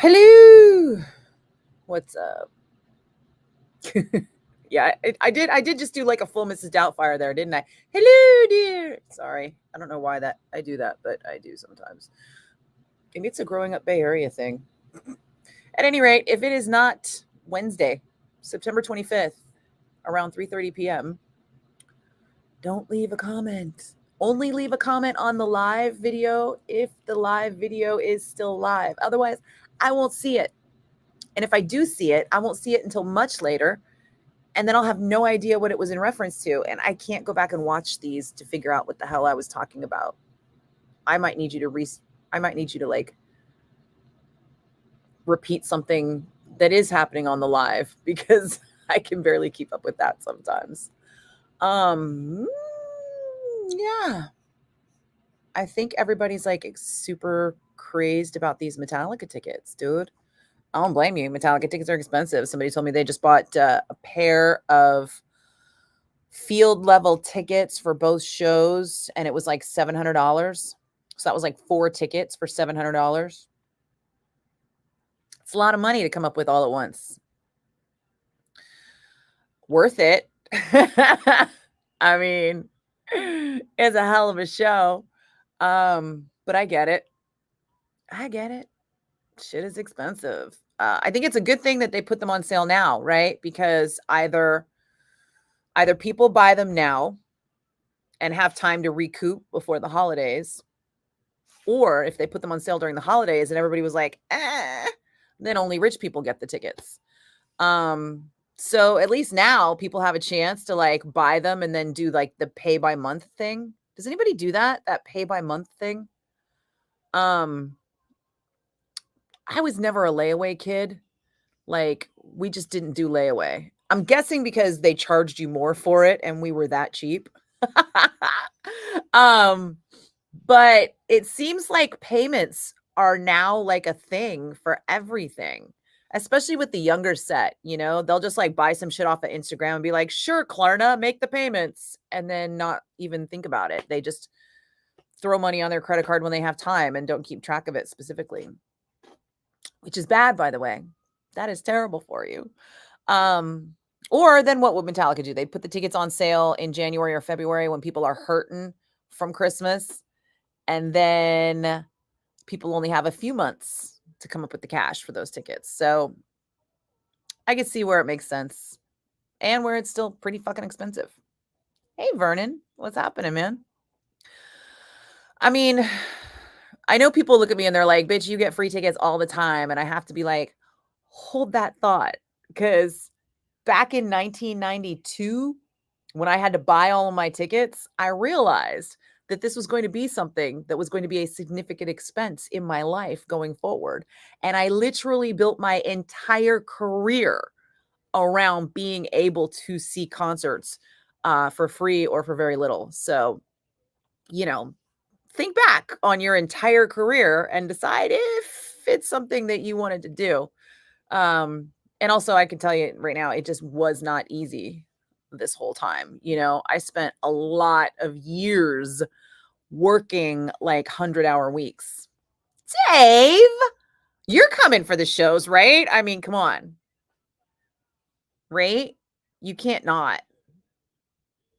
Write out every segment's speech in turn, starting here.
Hello. What's up? Yeah, I did just do like a full Mrs. Doubtfire there, didn't I? Hello, dear. Sorry. I don't know why I do that, but I do sometimes. Maybe it's a growing up Bay Area thing. At any rate, if it is not Wednesday, September 25th, around 3:30 p.m., don't leave a comment. Only leave a comment on the live video if the live video is still live. Otherwise, I won't see it. And if I do see it, I won't see it until much later. And then I'll have no idea what it was in reference to. And I can't go back and watch these to figure out what the hell I was talking about. I might need you to like repeat something that is happening on the live because I can barely keep up with that sometimes. Yeah. I think everybody's like super crazed about these Metallica tickets, dude. I don't blame you. Metallica tickets are expensive. Somebody told me they just bought a pair of field level tickets for both shows, and it was like $700. So that was like 4 tickets for $700. It's a lot of money to come up with all at once. Worth it. I mean, it's a hell of a show. But I get it. Shit is expensive. I think it's a good thing that they put them on sale now, right? Because either people buy them now and have time to recoup before the holidays, or if they put them on sale during the holidays and everybody was like, then only rich people get the tickets. So at least now people have a chance to like buy them and then do like the pay by month thing. Does anybody do that pay by month thing? I was never a layaway kid. Like, we just didn't do layaway. I'm guessing because they charged you more for it and we were that cheap. But it seems like payments are now like a thing for everything, especially with the younger set. They'll just like buy some shit off of Instagram and be like, sure, Klarna, make the payments, and then not even think about it. They just throw money on their credit card when they have time and don't keep track of it specifically, which is bad, by the way. That is terrible for you. Or then what would Metallica do? They'd put the tickets on sale in January or February when people are hurting from Christmas. And then people only have a few months to come up with the cash for those tickets. So I can see where it makes sense and where it's still pretty fucking expensive. Hey, Vernon, what's happening, man? I mean, I know people look at me and they're like, bitch, you get free tickets all the time. And I have to be like, hold that thought. Because back in 1992, when I had to buy all of my tickets, I realized that this was going to be something that was going to be a significant expense in my life going forward. And I literally built my entire career around being able to see concerts for free or for very little. So, think back on your entire career and decide if it's something that you wanted to do. And also, I can tell you right now, it just was not easy this whole time. I spent a lot of years working like 100-hour weeks. Dave, you're coming for the shows, right? I mean, come on. Right? You can't not.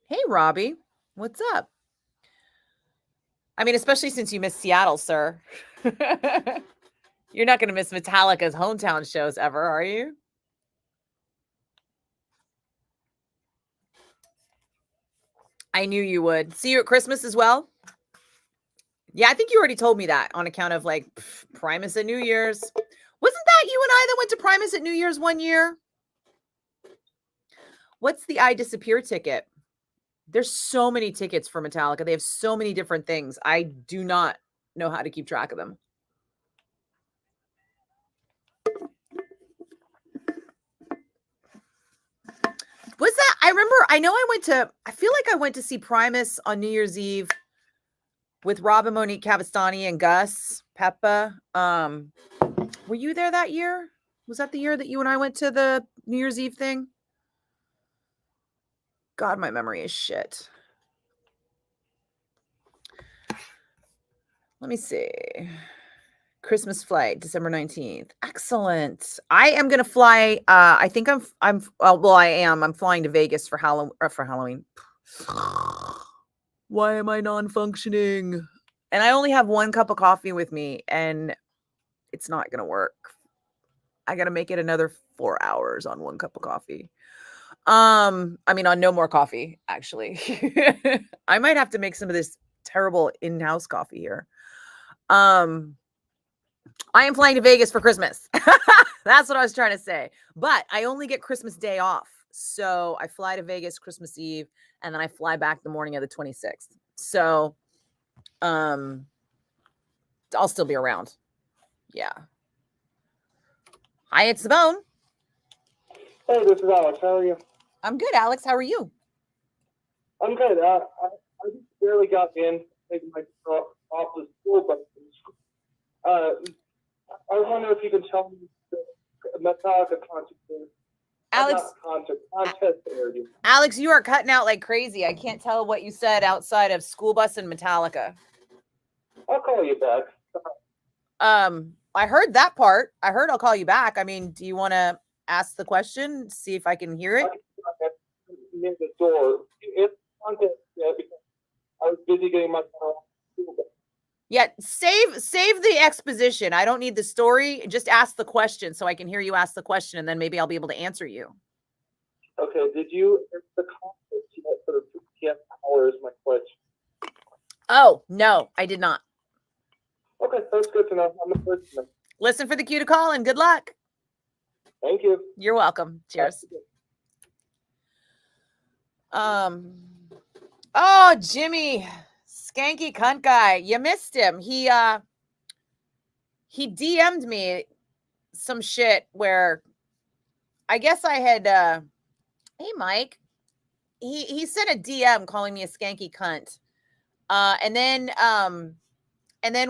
Hey, Robbie, what's up? I mean, especially since you missed Seattle, sir. You're not going to miss Metallica's hometown shows ever, are you? I knew you would. See you at Christmas as well? Yeah, I think you already told me that on account of like Primus at New Year's. Wasn't that you and I that went to Primus at New Year's one year? What's the I Disappear ticket? There's so many tickets for Metallica. They have so many different things. I do not know how to keep track of them. Was that? I feel like I went to see Primus on New Year's Eve with Rob and Monique Cavastani and Gus Peppa. Were you there that year? Was that the year that you and I went to the New Year's Eve thing? God, my memory is shit. Let me see. Christmas flight, December 19th. Excellent. I am gonna fly. I think well, I am. I'm flying to Vegas for Halloween. Why am I non-functioning? And I only have one cup of coffee with me, and it's not gonna work. I gotta make it another 4 hours on one cup of coffee. I mean, on no more coffee, actually. I might have to make some of this terrible in-house coffee here. I am flying to Vegas for Christmas. That's what I was trying to say. But I only get Christmas Day off. So I fly to Vegas Christmas Eve, and then I fly back the morning of the 26th. So I'll still be around. Yeah. Hi, it's the Bone. Hey, this is Alex. How are you? I'm good, Alex. How are you? I'm good. I just barely got in, taking my off the school, but I was wondering if you could tell me the Metallica concert. Alex, contest area. Alex, you are cutting out like crazy. I can't tell what you said outside of School Bus and Metallica. I'll call you back. I heard that part. I heard I'll call you back. I mean, do you want to ask the question, see if I can hear it? Near the door. It's contest because I was busy getting my car off the school bus. Yeah, save the exposition. I don't need the story. Just ask the question so I can hear you ask the question, and then maybe I'll be able to answer you. Okay, did you enter the contest yet for the 2 p.m. hour is my question. Oh, no, I did not. Okay, that's good to know. I'm the first one. Listen for the cue to call, and good luck. Thank you. You're welcome. Cheers. Oh, Jimmy, skanky cunt guy. You missed him. He DM'd me some shit where I guess I had hey Mike. He sent a DM calling me a skanky cunt. And then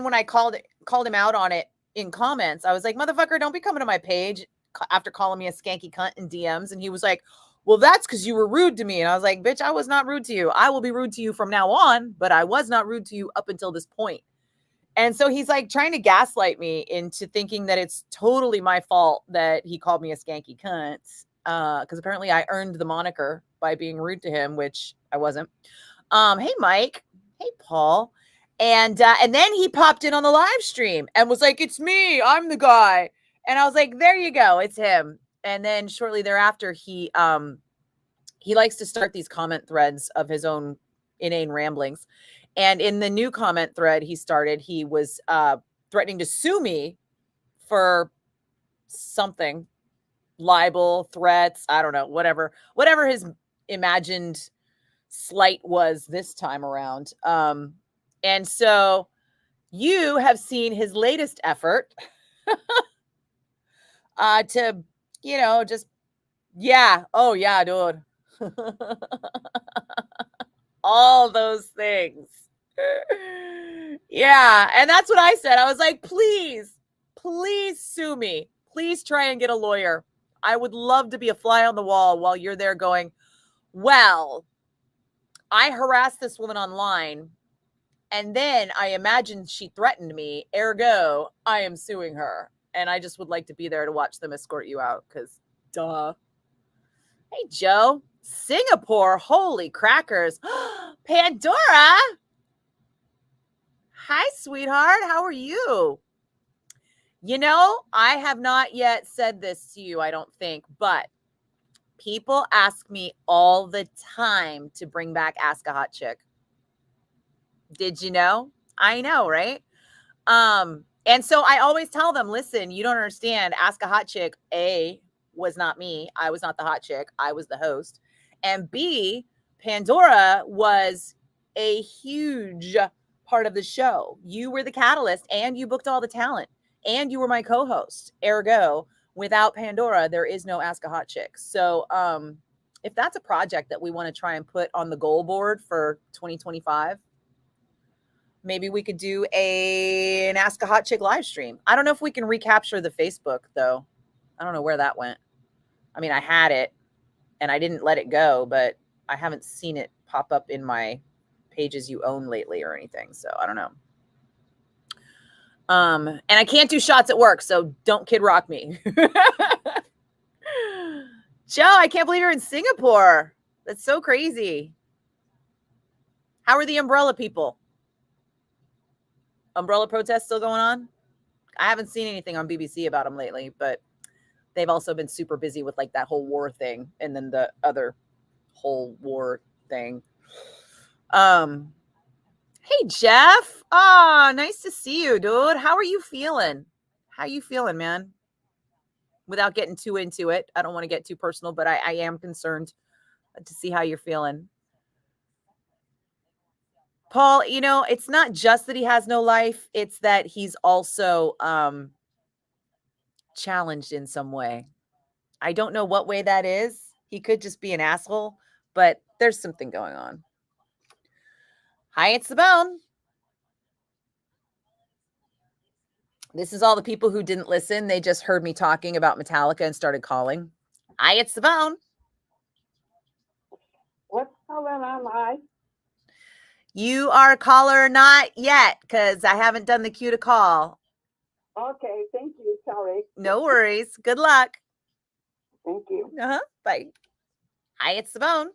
when I called him out on it in comments, I was like, motherfucker, don't be coming to my page after calling me a skanky cunt in DMs. And he was like, well, that's because you were rude to me. And I was like, bitch, I was not rude to you. I will be rude to you from now on, but I was not rude to you up until this point. And so he's like trying to gaslight me into thinking that it's totally my fault that he called me a skanky cunt. Because apparently I earned the moniker by being rude to him, which I wasn't. Hey, Mike. Hey, Paul. And then he popped in on the live stream and was like, it's me. I'm the guy. And I was like, there you go. It's him. And then shortly thereafter, he likes to start these comment threads of his own inane ramblings. And in the new comment thread he started, he was threatening to sue me for something, libel, threats, I don't know, whatever his imagined slight was this time around. And so you have seen his latest effort to, just, yeah. Oh, yeah, dude. All those things. Yeah. And that's what I said. I was like, please sue me. Please try and get a lawyer. I would love to be a fly on the wall while you're there going, well, I harassed this woman online, and then I imagined she threatened me. Ergo, I am suing her. And I just would like to be there to watch them escort you out because, duh. Hey, Joe. Singapore. Holy crackers. Pandora. Hi, sweetheart. How are you? I have not yet said this to you, I don't think, but people ask me all the time to bring back Ask a Hot Chick. Did you know? I know, right? And so I always tell them, listen, you don't understand. Ask a Hot Chick, A, was not me. I was not the hot chick. I was the host. And B, Pandora was a huge part of the show. You were the catalyst, and you booked all the talent, and you were my co-host. Ergo, without Pandora, there is no Ask a Hot Chick. So if that's a project that we want to try and put on the goal board for 2025, maybe we could do an Ask a Hot Chick live stream. I don't know if we can recapture the Facebook, though. I don't know where that went. I mean, I had it, and I didn't let it go, but I haven't seen it pop up in my pages you own lately or anything, so I don't know. And I can't do shots at work, so don't Kid Rock me. Joe, I can't believe you're in Singapore. That's so crazy. How are the umbrella people? Umbrella protests still going on? I haven't seen anything on BBC about them lately, but they've also been super busy with like that whole war thing and then the other whole war thing. Hey Jeff. Ah, nice to see you, dude. How are you feeling? How you feeling, man? Without getting too into it, I don't want to get too personal, but I am concerned to see how you're feeling. Paul, you know, it's not just that he has no life, it's that he's also challenged in some way. I don't know what way that is. He could just be an asshole, but there's something going on. Hi, it's the bone. This is all the people who didn't listen. They just heard me talking about Metallica and started calling. Hi, it's the bone. What's going on, live? You are a caller, not yet, because I haven't done the cue to call. Okay, thank you. Sorry. No worries. Good luck. Thank you. Bye. Hi, it's the bone.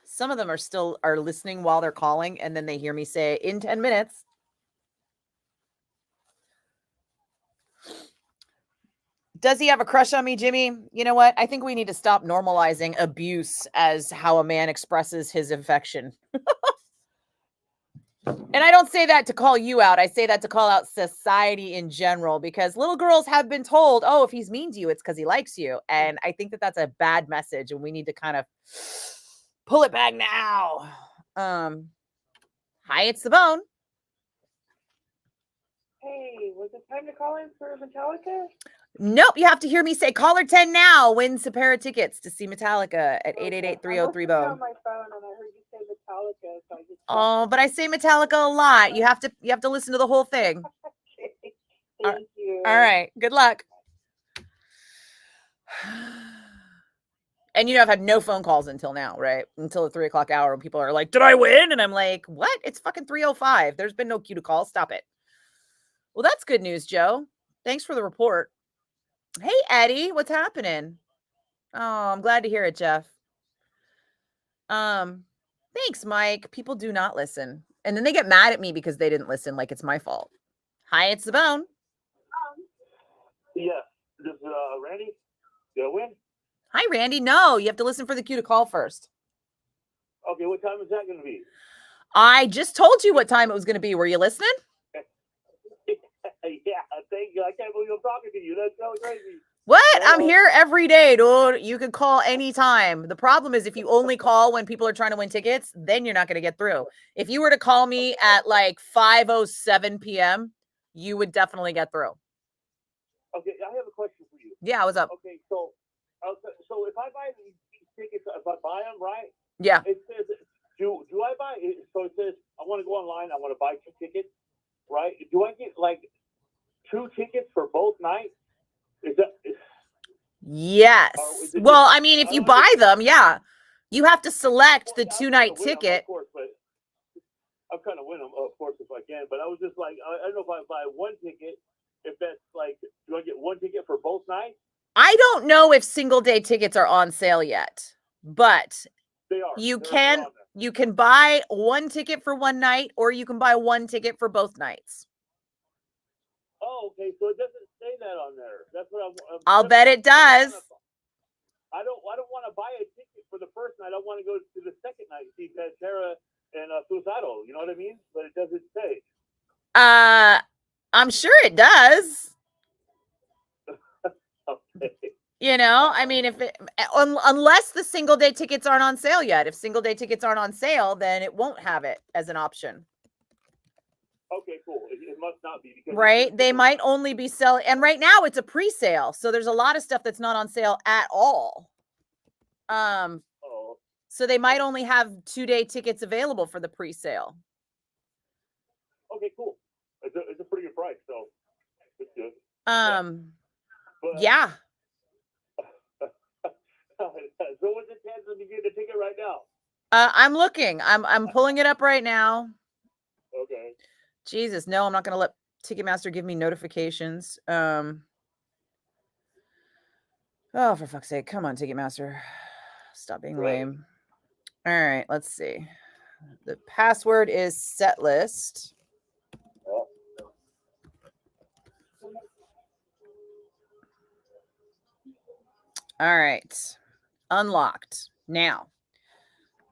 Some of them are listening while they're calling, and then they hear me say in 10 minutes. Does he have a crush on me, Jimmy? You know what? I think we need to stop normalizing abuse as how a man expresses his affection. And I don't say that to call you out. I say that to call out society in general, because little girls have been told, oh, if he's mean to you, it's because he likes you. And I think that that's a bad message, and we need to kind of pull it back now. Hi, it's the bone. Hey, was it time to call in for Metallica? Nope, you have to hear me say caller 10 now wins a pair of tickets to see Metallica at 888-303-BONE. On my phone, and I heard you say Metallica, so I just. Oh, but I say Metallica a lot. You have to listen to the whole thing. Thank you. All right. Good luck. And you know, I've had no phone calls until now, right? Until the 3 o'clock hour when people are like, did I win? And I'm like, what? It's fucking 3:05. There's been no cue to call. Stop it. Well, that's good news, Joe. Thanks for the report. Hey, Eddie, what's happening? Oh, I'm glad to hear it, Jeff. Thanks, Mike. People do not listen. And then they get mad at me because they didn't listen, like it's my fault. Hi, it's the bone. Yeah, this is Randy. Did I win? Hi, Randy. No, you have to listen for the cue to call first. Okay, what time is that going to be? I just told you what time it was going to be. Were you listening? Yeah, thank you. I can't believe I'm talking to you. That's so crazy. What? I'm here every day, dude. You can call anytime. The problem is if you only call when people are trying to win tickets, then you're not going to get through. If you were to call me at like 5:07 p.m., you would definitely get through. Okay, I have a question for you. Yeah, what's up? Okay, so if I buy these tickets, if I buy them, right? Yeah. It says, do I buy? So it says I want to go online. I want to buy 2 tickets, right? Do I get like 2 tickets for both nights? Yes. Well, I mean, if you buy them, yeah, you have to select the 2-night ticket. Of course, but I'm trying to win them, of course, if I can. But I was just like, I don't know if I buy 1 ticket, if that's like, do I get 1 ticket for both nights? I don't know if single day tickets are on sale yet, but they are. You can buy 1 ticket for 1 night, or you can buy 1 ticket for both nights. Oh, okay. So it doesn't say that on there. That's what I'll bet it does. I don't want to buy a ticket for the first night. I want to go to the second night and see Pantera and Suicidal. You know what I mean? But it doesn't say. I'm sure it does. Okay. You know, I mean, unless the single day tickets aren't on sale yet. If single day tickets aren't on sale, then it won't have it as an option. Okay, cool. It must not be. Because right? They might only be selling, and right now it's a pre-sale, so there's a lot of stuff that's not on sale at all. So they might only have 2-day tickets available for the pre-sale. Okay, cool. It's a pretty good price, so it's good. Yeah. So what's the chance of me getting a ticket right now? I'm looking. I'm pulling it up right now. Okay. Jesus, no, I'm not going to let Ticketmaster give me notifications. Oh, for fuck's sake. Come on, Ticketmaster. Stop being lame. All right, let's see. The password is setlist. All right. Unlocked. Now,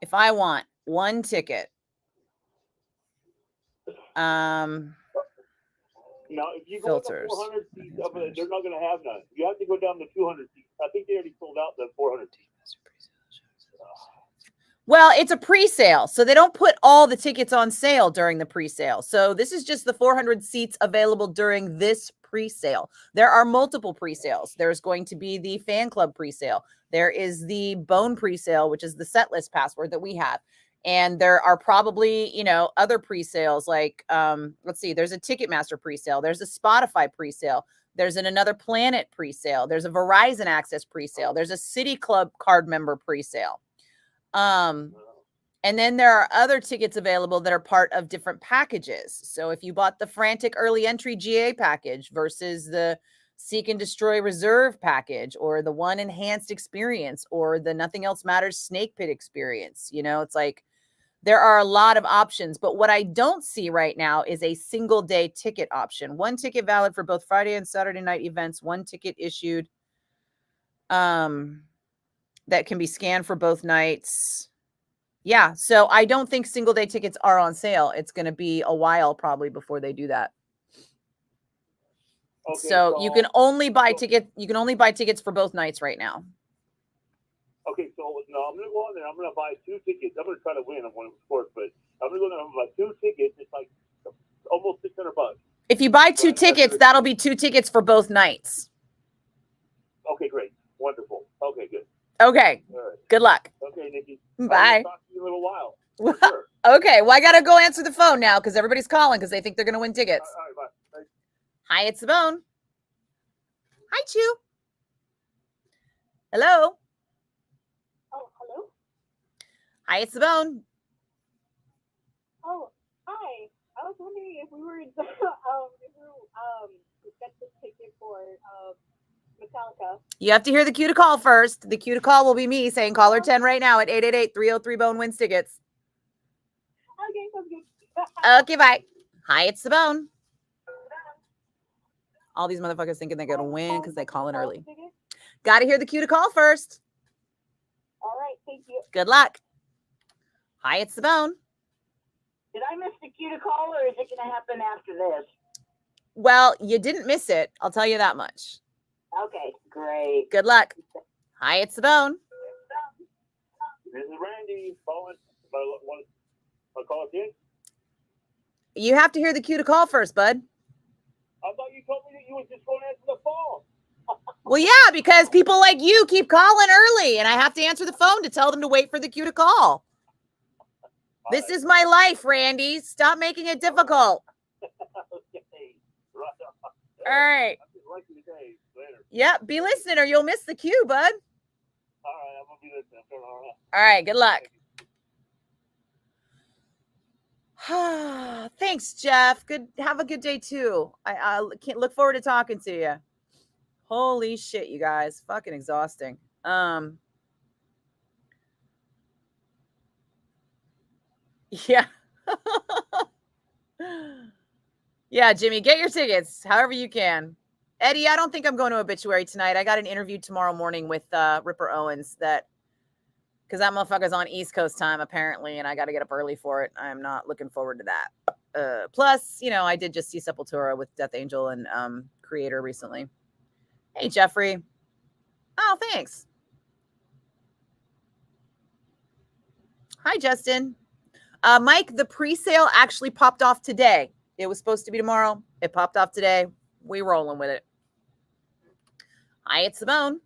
if I want one ticket, Now, if you go filters. to 400 seats, they're not going to have none. You have to go down to 200 seats. I think they already sold out the 400 seats. Well, it's a pre-sale, so they don't put all the tickets on sale during the pre-sale. So this is just the 400 seats available during this pre-sale. There are multiple pre-sales. There's going to be the fan club pre-sale. There is the Bone pre-sale, which is the set list password that we have. And there are probably, other pre-sales like, let's see, there's a Ticketmaster pre-sale. There's a Spotify pre-sale. There's an Another Planet pre-sale. There's a Verizon Access pre-sale. There's a City Club card member pre-sale. And then there are other tickets available that are part of different packages. So if you bought the Frantic Early Entry GA package versus the Seek and Destroy Reserve package, or the One Enhanced Experience, or the Nothing Else Matters Snake Pit experience, it's like there are a lot of options. But what I don't see right now is a single day ticket option. One ticket valid for both Friday and Saturday night events. One ticket issued that can be scanned for both nights. Yeah, so I don't think single day tickets are on sale. It's going to be a while probably before they do that. Okay, so you can only buy tickets. You can only buy tickets for both nights right now. Okay, so no, I'm going to go on there. I'm going to buy 2 tickets. I'm going to try to win on one, of course, but I'm going to go there and buy 2 tickets. It's like almost $600. If you buy 2 tickets, that'll be 2 tickets for both nights. Okay, great. Wonderful. Okay, good. Okay. All right. Good luck. Okay, Nikki. Bye. I'll talk to you in a little while. Sure. Okay. Well, I got to go answer the phone now because everybody's calling because they think they're going to win tickets. All right, bye. Hi, it's the Bone. Hi, Chew. Hello. Oh, hello? Hi, it's the Bone. Oh, hi. I was wondering if we were get the ticket for Metallica. You have to hear the cue to call first. The cue to call will be me saying caller 10 right now at 888-303-BONE wins tickets. Okay, sounds good. Okay, bye. Hi, it's the Bone. All these motherfuckers thinking they're going to win because they call in early. Got to hear the cue to call first. All right, thank you. Good luck. Hi, it's the Bone. Did I miss the cue to call, or is it going to happen after this? Well, you didn't miss it. I'll tell you that much. Okay, great. Good luck. Hi, it's the Bone. This is Randy calling. I'll call again. You have to hear the cue to call first, bud. I thought you told me that you was just going to answer the phone. Well, yeah, because people like you keep calling early, and I have to answer the phone to tell them to wait for the cue to call. This is my life, Randy. Stop making it difficult. Okay. Right on. All right. Later. Yep, be listening or you'll miss the cue, bud. All right, I'm going to be listening. All right, good luck. Thanks, Jeff. Have a good day too. I can't look forward to talking to you. Holy shit, you guys. Fucking exhausting. Yeah. Yeah, Jimmy, get your tickets however you can. Eddie, I don't think I'm going to Obituary tonight. I got an interview tomorrow morning with Ripper Owens because that motherfucker's on East Coast time, apparently, and I got to get up early for it. I'm not looking forward to that. Plus, I did just see Sepultura with Death Angel and Creator recently. Hey, Jeffrey. Oh, thanks. Hi, Justin. Mike, the pre-sale actually popped off today. It was supposed to be tomorrow. It popped off today. We rolling with it. Hi, it's the Bone.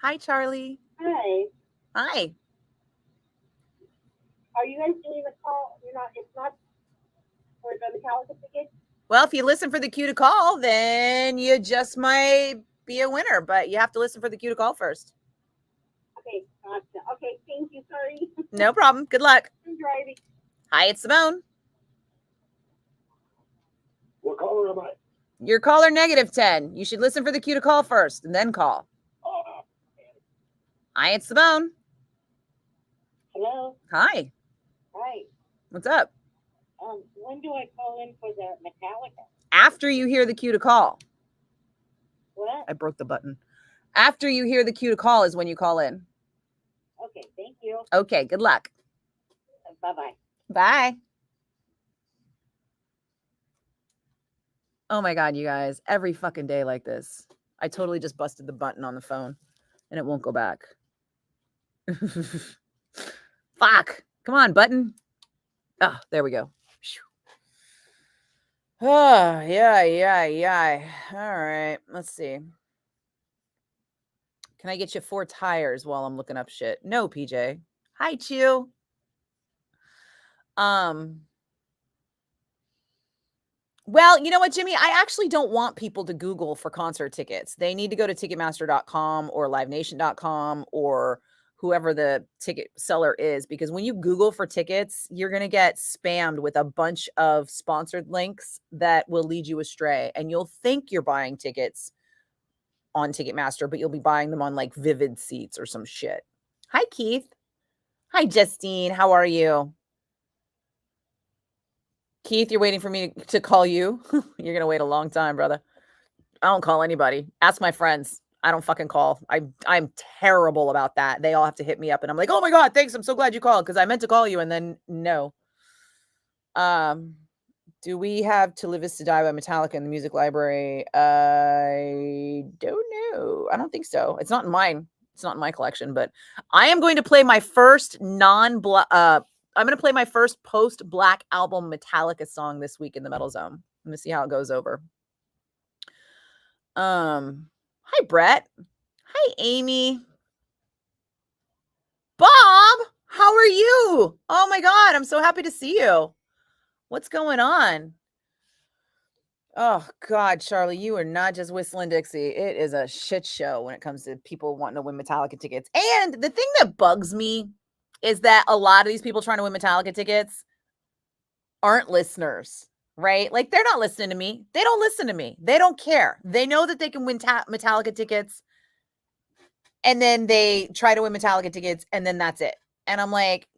Hi, Charlie. Hi. Hi. Are you guys doing the call? It's not for the Metallica ticket? Well, if you listen for the cue to call, then you just might be a winner, but you have to listen for the cue to call first. Okay, gotcha. Okay, thank you. Sorry. No problem. Good luck. I'm driving. Hi, it's Simone. What caller am I? Your caller -10. You should listen for the cue to call first and then call. Hi, it's Simone. Hello. Hi. Hi. What's up? When do I call in for the Metallica? After you hear the cue to call. What? I broke the button. After you hear the cue to call is when you call in. Okay, thank you. Okay, good luck. Bye-bye. Bye. Oh my God, you guys, every fucking day like this. I totally just busted the button on the phone and it won't go back. Fuck. Come on, button. Oh, there we go. Oh, yeah. All right, let's see. Can I get you 4 tires while I'm looking up shit? No, PJ. Hi, Chew. Well, you know what, Jimmy? I actually don't want people to Google for concert tickets. They need to go to Ticketmaster.com or LiveNation.com or whoever the ticket seller is, because when you Google for tickets, you're going to get spammed with a bunch of sponsored links that will lead you astray. And you'll think you're buying tickets on Ticketmaster, but you'll be buying them on like Vivid Seats or some shit. Hi, Keith. Hi, Justine. How are you? Keith, you're waiting for me to call you? You're going to wait a long time, brother. I don't call anybody. Ask my friends. I don't fucking call. I'm terrible about that. They all have to hit me up and I'm like, oh my God, thanks. I'm so glad you called because I meant to call you. And then no. Do we have To Live Is To Die by Metallica in the music library? I don't know. I don't think so. It's not in mine. It's not in my collection, but I am going to play my first I'm going to play my first post-Black album Metallica song this week in the Metal Zone. I'm going to see how it goes over. Hi, Brett. Hi, Amy. Bob, how are you? Oh my God, I'm so happy to see you. What's going on? Oh God, Charlie, you are not just whistling Dixie. It is a shit show when it comes to people wanting to win Metallica tickets. And the thing that bugs me is that a lot of these people trying to win Metallica tickets aren't listeners, right? Like they're not listening to me. They don't listen to me. They don't care. They know that they can win Metallica tickets, and then they try to win Metallica tickets, and then that's it. And I'm like,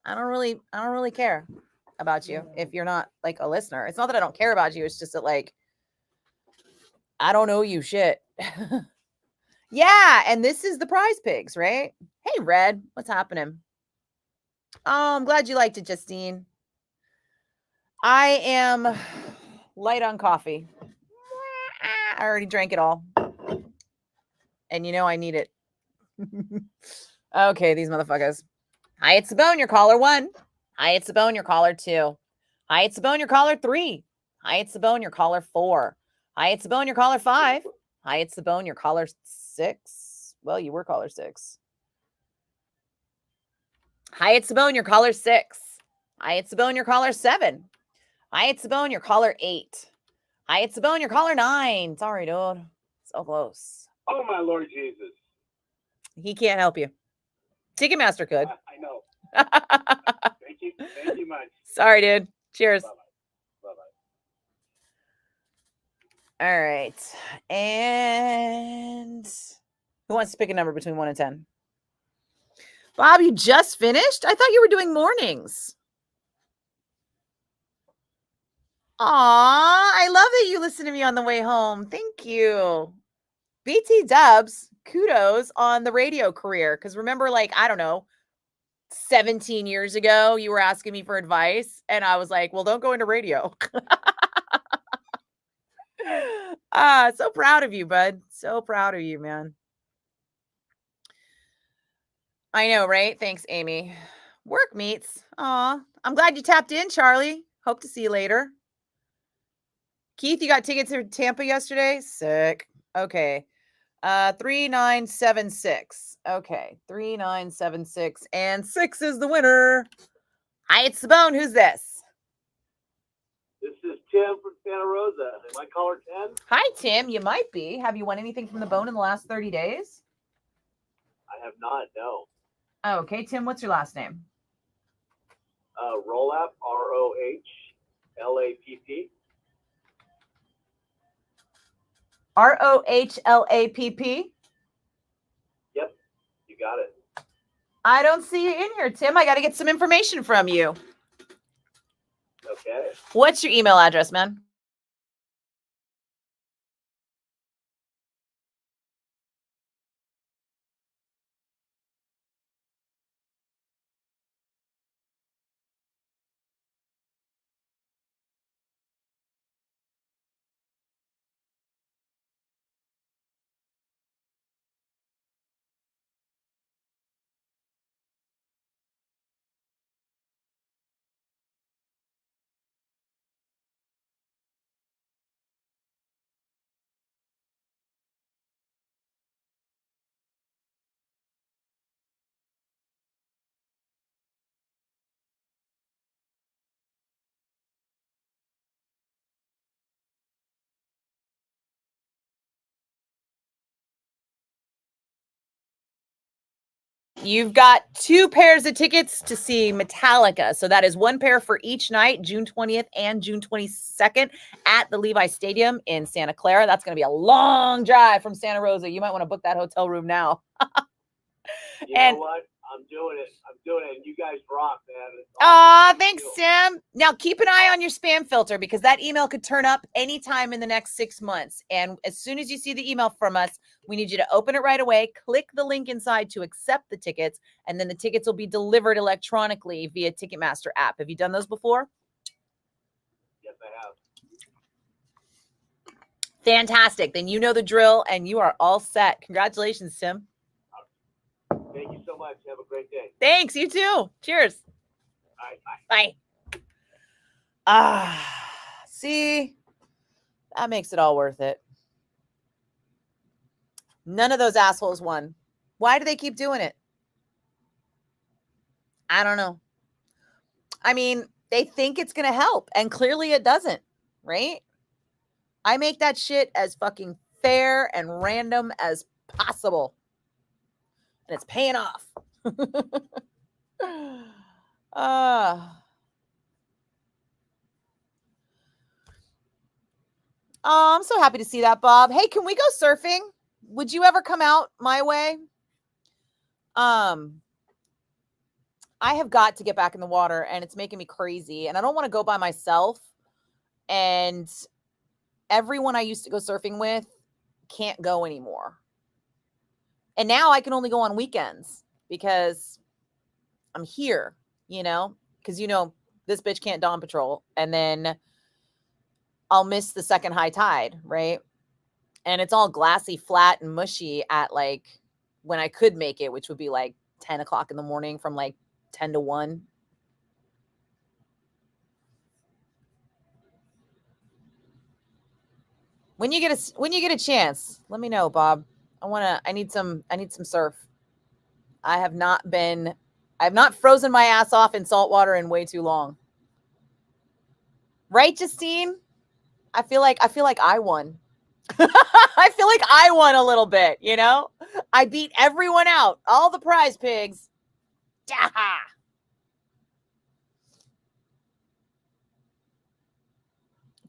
I don't really care about you if you're not like a listener. It's not that I don't care about you. It's just that like, I don't owe you shit. Yeah. And this is the Prize Pigs, right? Hey, Red, what's happening? Oh, I'm glad you liked it, Justine. I am light on coffee. I already drank it all. And you know I need it. Okay, these motherfuckers. Hi, it's Sabone, your caller 1. Hi, it's Sabone, your caller 2. Hi, it's Sabone, your caller 3. Hi, it's Sabone, your caller 4. Hi, it's Sabone, your caller 5. Hi, it's Sabone, your caller 6. Well, you were caller 6. Hi, it's Sabone, your caller 6. Hi, it's Sabone, your caller 7. Hi, it's Sabone, your caller 8. Hi, it's Sabone, your caller 9. Sorry, dude. So close. Oh, my Lord Jesus. He can't help you. Ticketmaster could. I know. Thank you much. Sorry, dude. Cheers. Bye-bye. All right. And who wants to pick a number between 1 and 10? Bob, you just finished? I thought you were doing mornings. Aw, I love that you listen to me on the way home. Thank you. BT Dubs, kudos on the radio career. Because remember, like, I don't know, 17 years ago, you were asking me for advice. And I was like, well, don't go into radio. So proud of you, bud. So proud of you, man. I know, right? Thanks, Amy. Work meets. Aw, I'm glad you tapped in, Charlie. Hope to see you later. Keith, you got tickets to Tampa yesterday? Sick. Okay. 3976. Okay. 3976. And 6 is the winner. Hi, it's Sabone. Who's this? This is Tim from Santa Rosa. Am I caller 10? Hi, Tim. You might be. Have you won anything from the bone in the last 30 days? I have not, no. Oh, okay, Tim, what's your last name? Rollapp, Rohlapp. Rohlapp? Yep, you got it. I don't see you in here, Tim. I got to get some information from you. Okay. What's your email address, man? You've got 2 pairs of tickets to see Metallica. So that is 1 pair for each night, June 20th and June 22nd at the Levi Stadium in Santa Clara. That's going to be a long drive from Santa Rosa. You might want to book that hotel room now. You know what? I'm doing it. And you guys rock, man. Awesome. Thanks, Sam. Now keep an eye on your spam filter because that email could turn up anytime in the next 6 months. And as soon as you see the email from us, we need you to open it right away, click the link inside to accept the tickets, and then the tickets will be delivered electronically via Ticketmaster app. Have you done those before? Yes, I have. Fantastic. Then you know the drill and you are all set. Congratulations, Tim. Thank you so much. Have a great day. Thanks. You too. Cheers. All right, bye. Bye. See, that makes it all worth it. None of those assholes won. Why do they keep doing it? I don't know. I mean, they think it's going to help, and clearly it doesn't, right? I make that shit as fucking fair and random as possible. And it's paying off. Oh, I'm so happy to see that, Bob. Hey, can we go surfing? Would you ever come out my way? I have got to get back in the water and it's making me crazy. And I don't want to go by myself. And everyone I used to go surfing with can't go anymore. And now I can only go on weekends because I'm here, because, this bitch can't dawn patrol. And then I'll miss the second high tide, right? And it's all glassy, flat, and mushy at when I could make it, which would be 10 o'clock in the morning from 10 to 1. When you get a chance, let me know, Bob. I need some surf. I have not frozen my ass off in salt water in way too long. Right, Justine? I feel like I won. I feel like I won a little bit, I beat everyone out, all the prize pigs.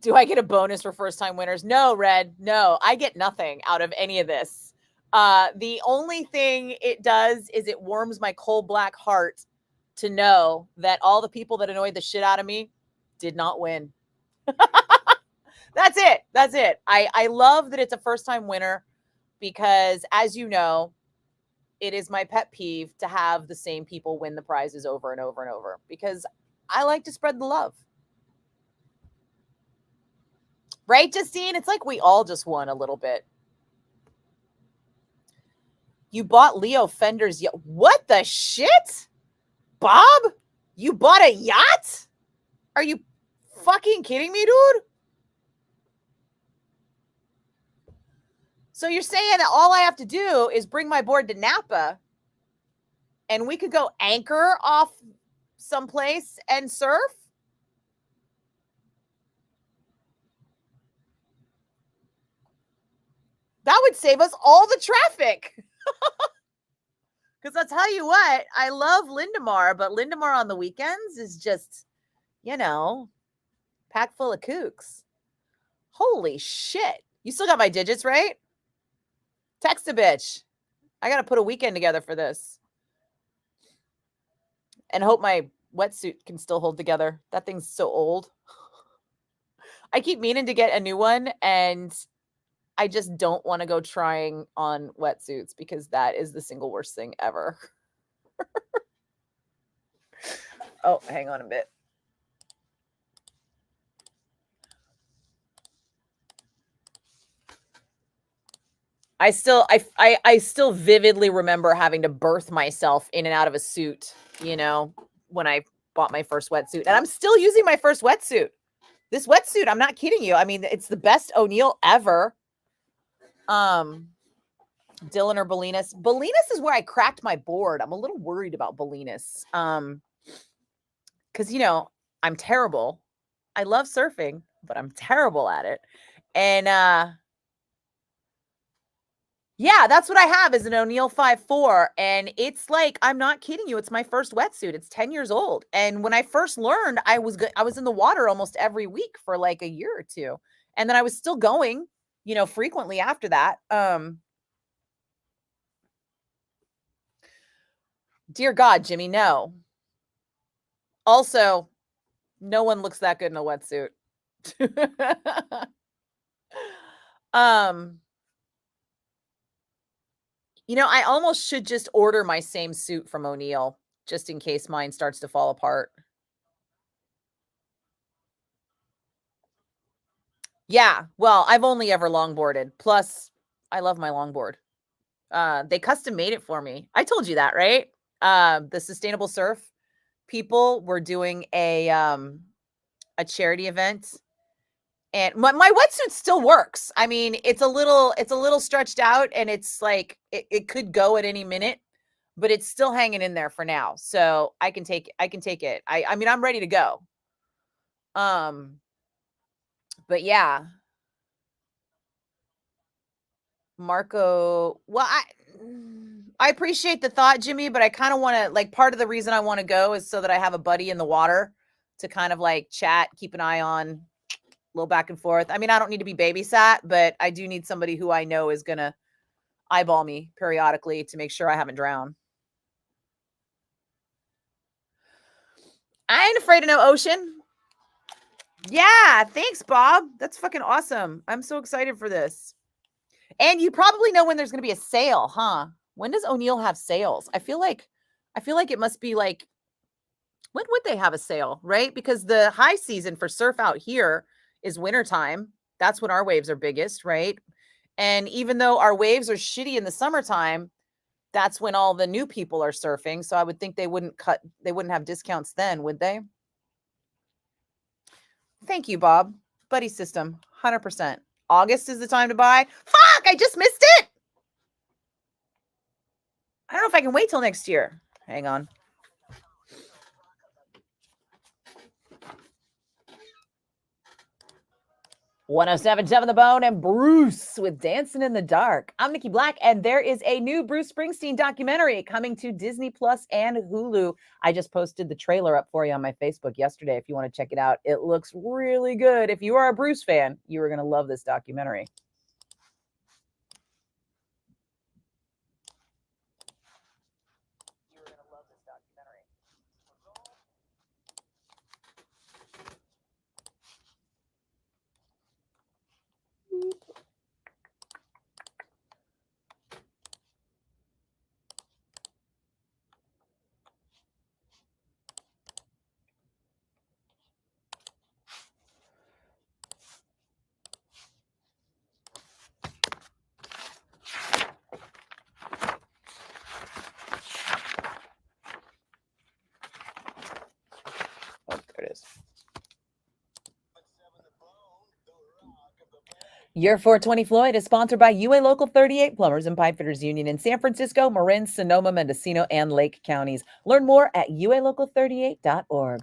Do I get a bonus for first time winners? No, Red. No, I get nothing out of any of this. The only thing it does is it warms my cold black heart to know that all the people that annoyed the shit out of me did not win. That's it. I love that it's a first time winner because, as you know, it is my pet peeve to have the same people win the prizes over and over and over because I like to spread the love. Right, Justine? It's like we all just won a little bit. You bought Leo Fender's yacht. What the shit? Bob? You bought a yacht? Are you fucking kidding me, dude? So you're saying that all I have to do is bring my board to Napa and we could go anchor off someplace and surf? That would save us all the traffic. Because I'll tell you what, I love Lindemar, but Lindemar on the weekends is just, packed full of kooks. Holy shit. You still got my digits, right? Text a bitch. I got to put a weekend together for this. And hope my wetsuit can still hold together. That thing's so old. I keep meaning to get a new one, and I just don't want to go trying on wetsuits because that is the single worst thing ever. Oh, hang on a bit. I still vividly remember having to birth myself in and out of a suit, when I bought my first wetsuit. And I'm still using my first wetsuit. This wetsuit, I'm not kidding you. I mean, it's the best O'Neill ever. Dylan or Bolinas. Bolinas is where I cracked my board. I'm a little worried about Bolinas. Because, I'm terrible. I love surfing, but I'm terrible at it. And yeah, that's what I have is an O'Neill 5'4", and it's like, I'm not kidding you, it's my first wetsuit. It's 10 years old. And when I first learned, I was in the water almost every week for like a year or two. And then I was still going, frequently after that. Dear God, Jimmy, no. Also, no one looks that good in a wetsuit. I almost should just order my same suit from O'Neill just in case mine starts to fall apart. Yeah, well, I've only ever longboarded. Plus, I love my longboard. They custom made it for me. I told you that, right? The Sustainable Surf people were doing a charity event, and my wetsuit still works. I mean, it's a little stretched out, and it's like it could go at any minute, but it's still hanging in there for now. So I can take it. I mean, I'm ready to go. But yeah. Marco, well, I appreciate the thought, Jimmy, but I kind of want to, like, part of the reason I want to go is so that I have a buddy in the water to kind of like chat, keep an eye on, a little back and forth. I mean, I don't need to be babysat, but I do need somebody who I know is going to eyeball me periodically to make sure I haven't drowned. I ain't afraid of no ocean. Yeah, thanks, Bob. That's fucking awesome. I'm so excited for this. And you probably know when there's going to be a sale, huh? When does O'Neill have sales? I feel like it must be like, when would they have a sale, right? Because the high season for surf out here is wintertime. That's when our waves are biggest, right? And even though our waves are shitty in the summertime, that's when all the new people are surfing. So I would think they wouldn't have discounts then, would they? Thank you, Bob. Buddy system, 100%. August is the time to buy. Fuck, I just missed it. I don't know if I can wait till next year. Hang on. "107.7 The Bone" and Bruce with "Dancing in the Dark." I'm Nikki Blakk, and there is a new Bruce Springsteen documentary coming to Disney Plus and Hulu. I just posted the trailer up for you on my Facebook yesterday if you want to check it out. It looks really good. If you are a Bruce fan, you are going to love this documentary. Oh, there it is. Your 420 Floyd is sponsored by UA Local 38 Plumbers and Pipefitters Union in San Francisco, Marin, Sonoma, Mendocino, and Lake counties. Learn more at ualocal38.org.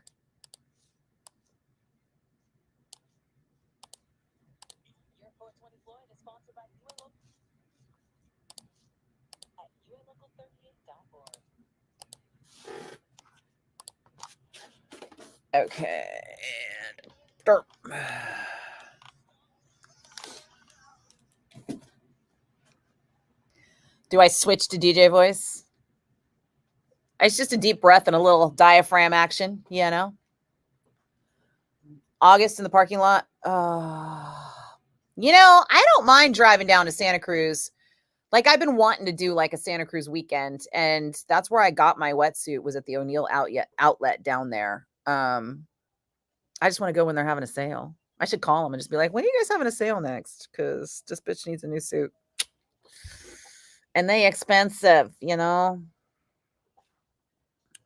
Your 420 Floyd is sponsored by UA Local. Okay. Burp. Do I switch to DJ voice? It's just a deep breath and a little diaphragm action, you know? August in the parking lot. You know, I don't mind driving down to Santa Cruz. Like, I've been wanting to do like a Santa Cruz weekend, and that's where I got my wetsuit, was at the O'Neill outlet down there. I just want to go when they're having a sale. I should call them and just be like, when are you guys having a sale next? Because this bitch needs a new suit. And they expensive, you know?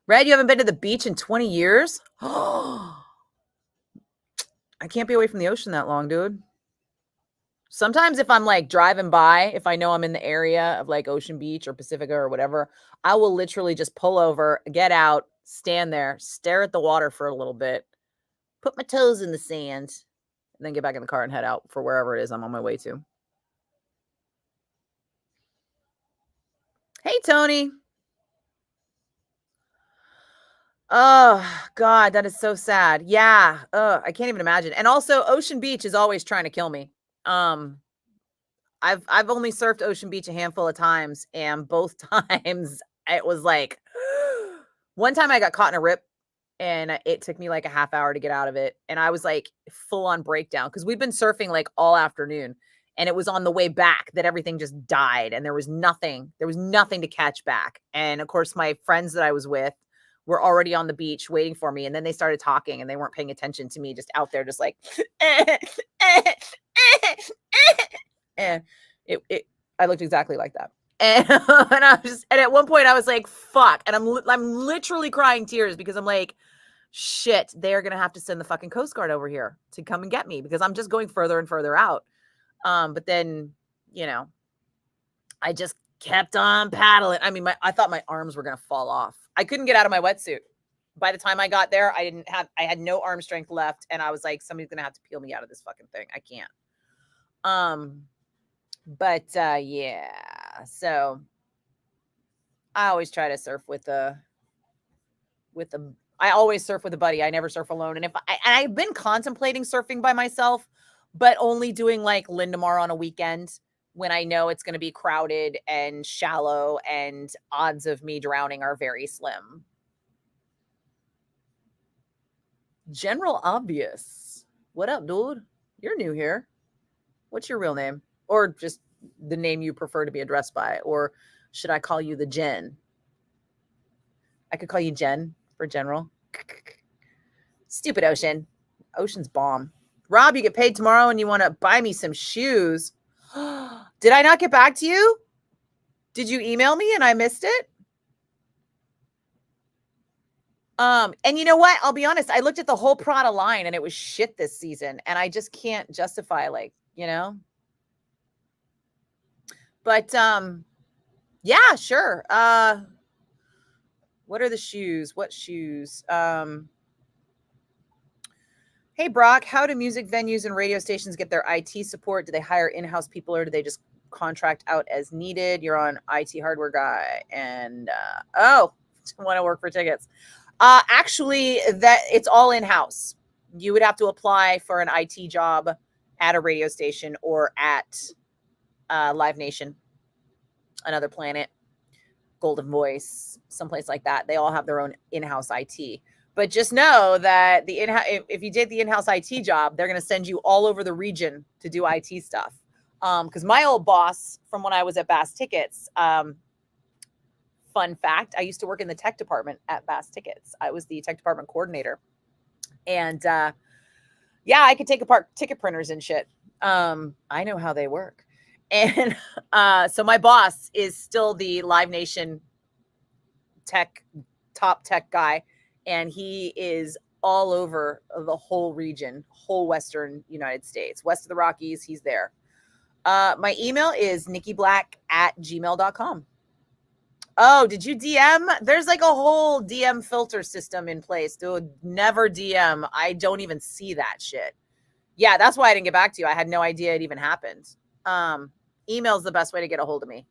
Red, you haven't been to the beach in 20 years? I can't be away from the ocean that long, dude. Sometimes if I'm like driving by, if I know I'm in the area of like Ocean Beach or Pacifica or whatever, I will literally just pull over, get out, stand there, stare at the water for a little bit, put my toes in the sand, and then get back in the car and head out for wherever it is I'm on my way to. Hey, Tony. Oh, God, that is so sad. Yeah. I can't even imagine. And also, Ocean Beach is always trying to kill me. I've only surfed Ocean Beach a handful of times, and both times it was like one time I got caught in a rip, and it took me like a half hour to get out of it, and I was like full on breakdown because we'd been surfing like all afternoon, and it was on the way back that everything just died, and there was nothing to catch back. And of course, my friends that I was with were already on the beach waiting for me, and then they started talking, and they weren't paying attention to me, just out there, just like. And I looked exactly like that. And, and at one point I was like, fuck. And I'm literally crying tears because I'm like, shit, they're going to have to send the fucking Coast Guard over here to come and get me because I'm just going further and further out. But then, you know, I just kept on paddling. I mean, I thought my arms were going to fall off. I couldn't get out of my wetsuit. By the time I got there, I had no arm strength left. And I was like, somebody's going to have to peel me out of this fucking thing. I can't. But yeah, so I always try to surf I always surf with a buddy. I never surf alone. And I've been contemplating surfing by myself, but only doing like Lindemar on a weekend when I know it's going to be crowded and shallow and odds of me drowning are very slim. General Obvious. What up, dude? You're new here. What's your real name? Or just the name you prefer to be addressed by? Or should I call you the Jen? I could call you Jen for general. Stupid Ocean. Ocean's bomb. Rob, you get paid tomorrow and you want to buy me some shoes. Did I not get back to you? Did you email me and I missed it? And you know what? I'll be honest. I looked at the whole Prada line and it was shit this season. And I just can't justify, like, you know. But yeah, sure. What are the shoes? What shoes? Hey, Brock, how do music venues and radio stations get their IT support? Do they hire in-house people or do they just contract out as needed? You're on IT hardware guy. And want to work for tickets. Actually, that it's all in-house. You would have to apply for an IT job at a radio station or at Live Nation, Another Planet, Golden Voice, someplace like that. They all have their own in-house IT. But just know that if you did the in-house IT job, they're going to send you all over the region to do IT stuff. Because my old boss from when I was at Bass Tickets, fun fact, I used to work in the tech department at Bass Tickets. I was the tech department coordinator. And yeah, I could take apart ticket printers and shit. I know how they work. And so my boss is still the Live Nation top tech guy. And he is all over the whole region, whole Western United States, west of the Rockies. He's there. My email is nikkiblakk@gmail.com. Oh, did you DM? There's like a whole DM filter system in place. Dude, never DM. I don't even see that shit. Yeah, that's why I didn't get back to you. I had no idea it even happened. Email's the best way to get a hold of me.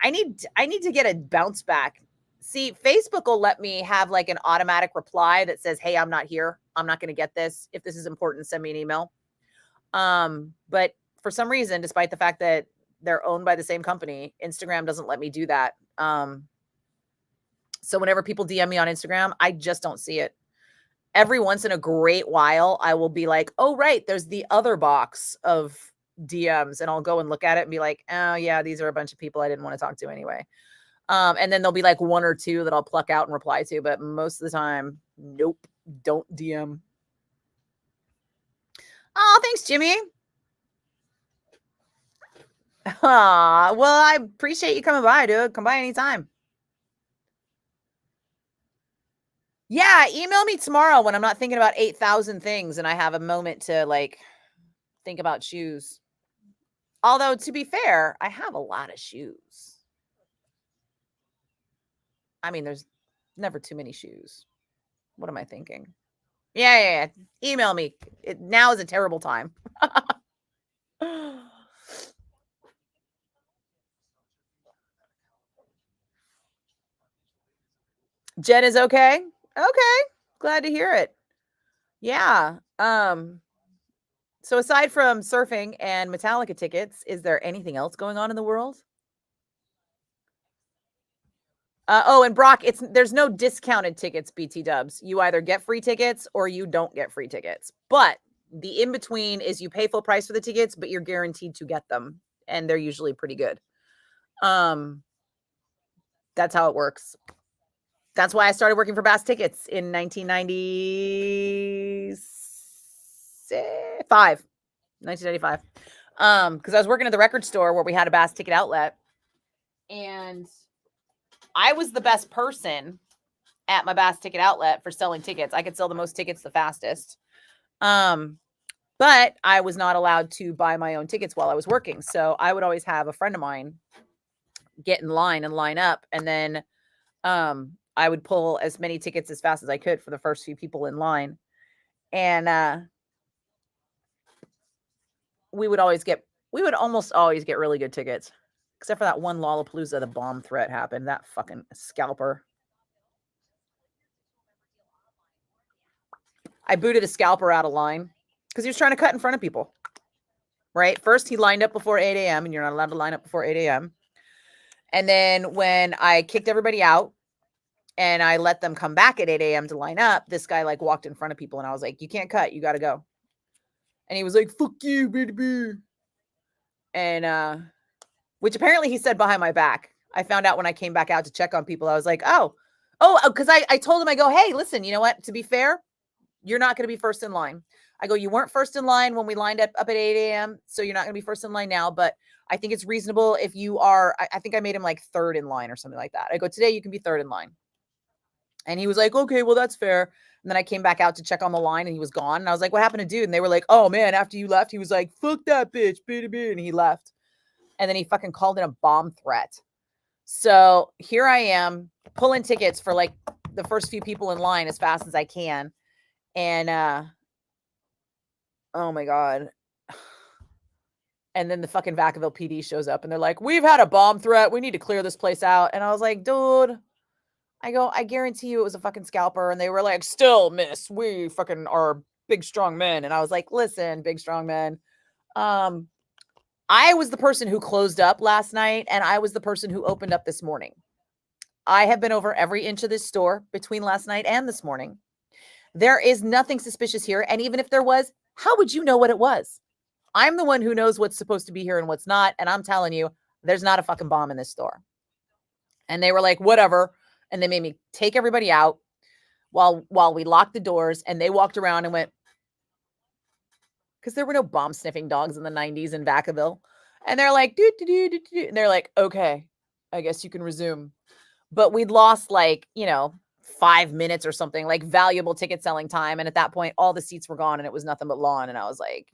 I need to get a bounce back. See, Facebook will let me have like an automatic reply that says, "Hey, I'm not here. I'm not going to get this. If this is important, send me an email." But for some reason, despite the fact that they're owned by the same company, Instagram doesn't let me do that. So whenever people DM me on Instagram, I just don't see it. Every once in a great while, I will be like, "Oh, right, there's the other box of DMs," and I'll go and look at it and be like, "Oh, yeah, these are a bunch of people I didn't want to talk to anyway." And then there'll be like one or two that I'll pluck out and reply to, but most of the time, nope, don't DM. Oh, thanks, Jimmy. Well, I appreciate you coming by, dude. Come by anytime. Yeah, email me tomorrow when I'm not thinking about 8,000 things and I have a moment to like think about shoes. Although, to be fair, I have a lot of shoes. I mean, there's never too many shoes. What am I thinking? Yeah. Email me. Now is a terrible time. Jen is okay. Okay. Glad to hear it. Yeah. So aside from surfing and Metallica tickets, is there anything else going on in the world? Oh, and Brock, there's no discounted tickets, BT Dubs. You either get free tickets or you don't get free tickets. But the in between is you pay full price for the tickets, but you're guaranteed to get them, and they're usually pretty good. That's how it works. That's why I started working for Bass Tickets in 1995. 1995. Because I was working at the record store where we had a Bass Ticket outlet, and I was the best person at my Bass Ticket outlet for selling tickets. I could sell the most tickets the fastest. But I was not allowed to buy my own tickets while I was working. So I would always have a friend of mine get in line and line up. And then I would pull as many tickets as fast as I could for the first few people in line. And we would almost always get really good tickets. Except for that one Lollapalooza, the bomb threat happened. That fucking scalper. I booted a scalper out of line because he was trying to cut in front of people. Right? First, he lined up before 8 a.m. and you're not allowed to line up before 8 a.m. And then when I kicked everybody out and I let them come back at 8 a.m. to line up, this guy like walked in front of people and I was like, "You can't cut. You got to go." And he was like, "Fuck you, baby." And which apparently he said behind my back. I found out when I came back out to check on people. I was like, oh, because I told him, I go, "Hey, listen, you know what? To be fair, you're not going to be first in line." I go, "You weren't first in line when we lined up at 8 a.m. So you're not going to be first in line now. But I think it's reasonable if you are," I think I made him like third in line or something like that. I go, "Today you can be third in line." And he was like, "Okay, well, that's fair." And then I came back out to check on the line and he was gone. And I was like, "What happened to dude?" And they were like, "Oh man, after you left," he was like, "Fuck that bitch, and he left. And then he fucking called in a bomb threat. So here I am pulling tickets for like the first few people in line as fast as I can. And oh my God. And then the fucking Vacaville PD shows up and they're like, "We've had a bomb threat. We need to clear this place out." And I was like, "Dude," I go, "I guarantee you it was a fucking scalper." And they were like, "Still, miss, we fucking are big, strong men." And I was like, "Listen, big, strong men. I was the person who closed up last night and I was the person who opened up this morning. I have been over every inch of this store between last night and this morning. There is nothing suspicious here. And even if there was, how would you know what it was? I'm the one who knows what's supposed to be here and what's not. And I'm telling you, there's not a fucking bomb in this store." And they were like, "Whatever." And they made me take everybody out while we locked the doors. And they walked around and went, because there were no bomb sniffing dogs in the 90s in Vacaville. And they're like, "Doo, doo, doo, doo, doo." And they're like, "Okay, I guess you can resume." But we'd lost like, 5 minutes or something, like valuable ticket selling time. And at that point, all the seats were gone and it was nothing but lawn. And I was like,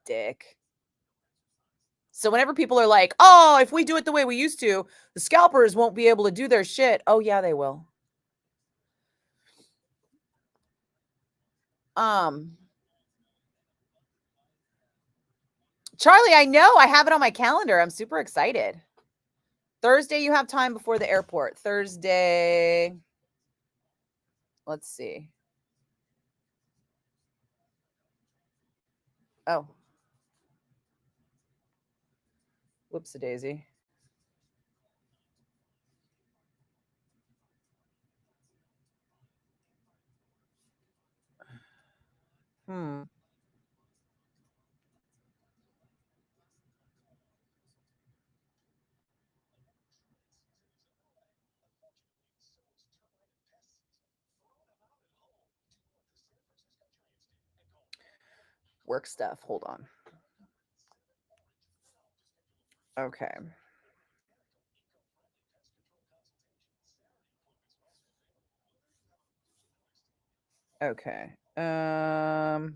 dick. So whenever people are like, "Oh, if we do it the way we used to, the scalpers won't be able to do their shit." Oh yeah, they will. Charlie, I know. I have it on my calendar. I'm super excited. Thursday, you have time before the airport. Thursday. Let's see. Oh. Whoops-a-daisy. Work stuff. Hold on. Okay. Okay. I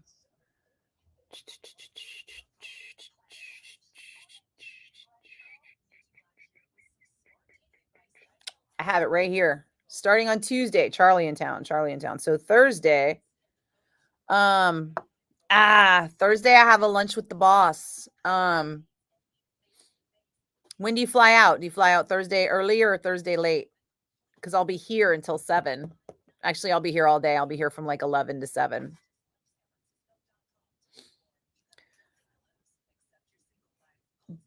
have it right here. Starting on Tuesday, Charlie in town. So Thursday, Thursday I have a lunch with the boss. When do you fly out? Do you fly out Thursday early or Thursday late? Because I'll be here until 7. Actually, I'll be here all day. I'll be here from like 11 to 7.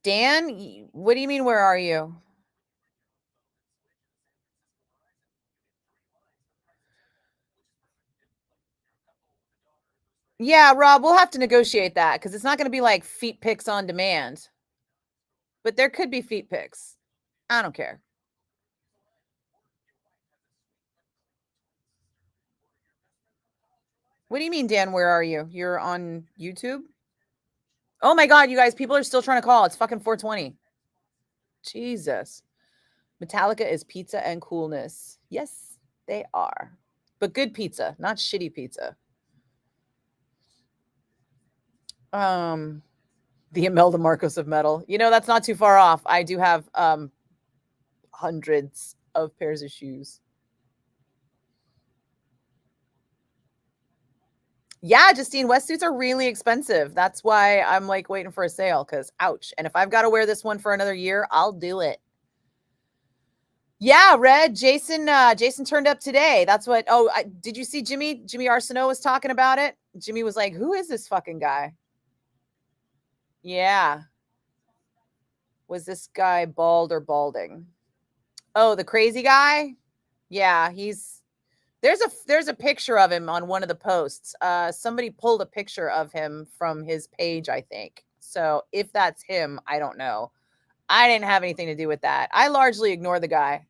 Dan, what do you mean, where are you? Yeah, Rob, we'll have to negotiate that because it's not going to be like feet pics on demand. But there could be feet pics. I don't care. What do you mean, Dan? Where are you? You're on YouTube? Oh my God, you guys, people are still trying to call. It's fucking 4:20. Jesus. Metallica is pizza and coolness. Yes, they are. But good pizza, not shitty pizza. The Imelda Marcos of metal. You know, that's not too far off. I do have hundreds of pairs of shoes. Yeah, Justine, wetsuits are really expensive. That's why I'm like waiting for a sale because ouch. And if I've got to wear this one for another year, I'll do it. Yeah, Red. Jason turned up today. That's what. Oh, did you see Jimmy? Jimmy Arsenault was talking about it. Jimmy was like, "Who is this fucking guy?" Yeah. Was this guy bald or balding? Oh, the crazy guy? Yeah, there's a picture of him on one of the posts. Somebody pulled a picture of him from his page, I think. So if that's him, I don't know. I didn't have anything to do with that. I largely ignore the guy.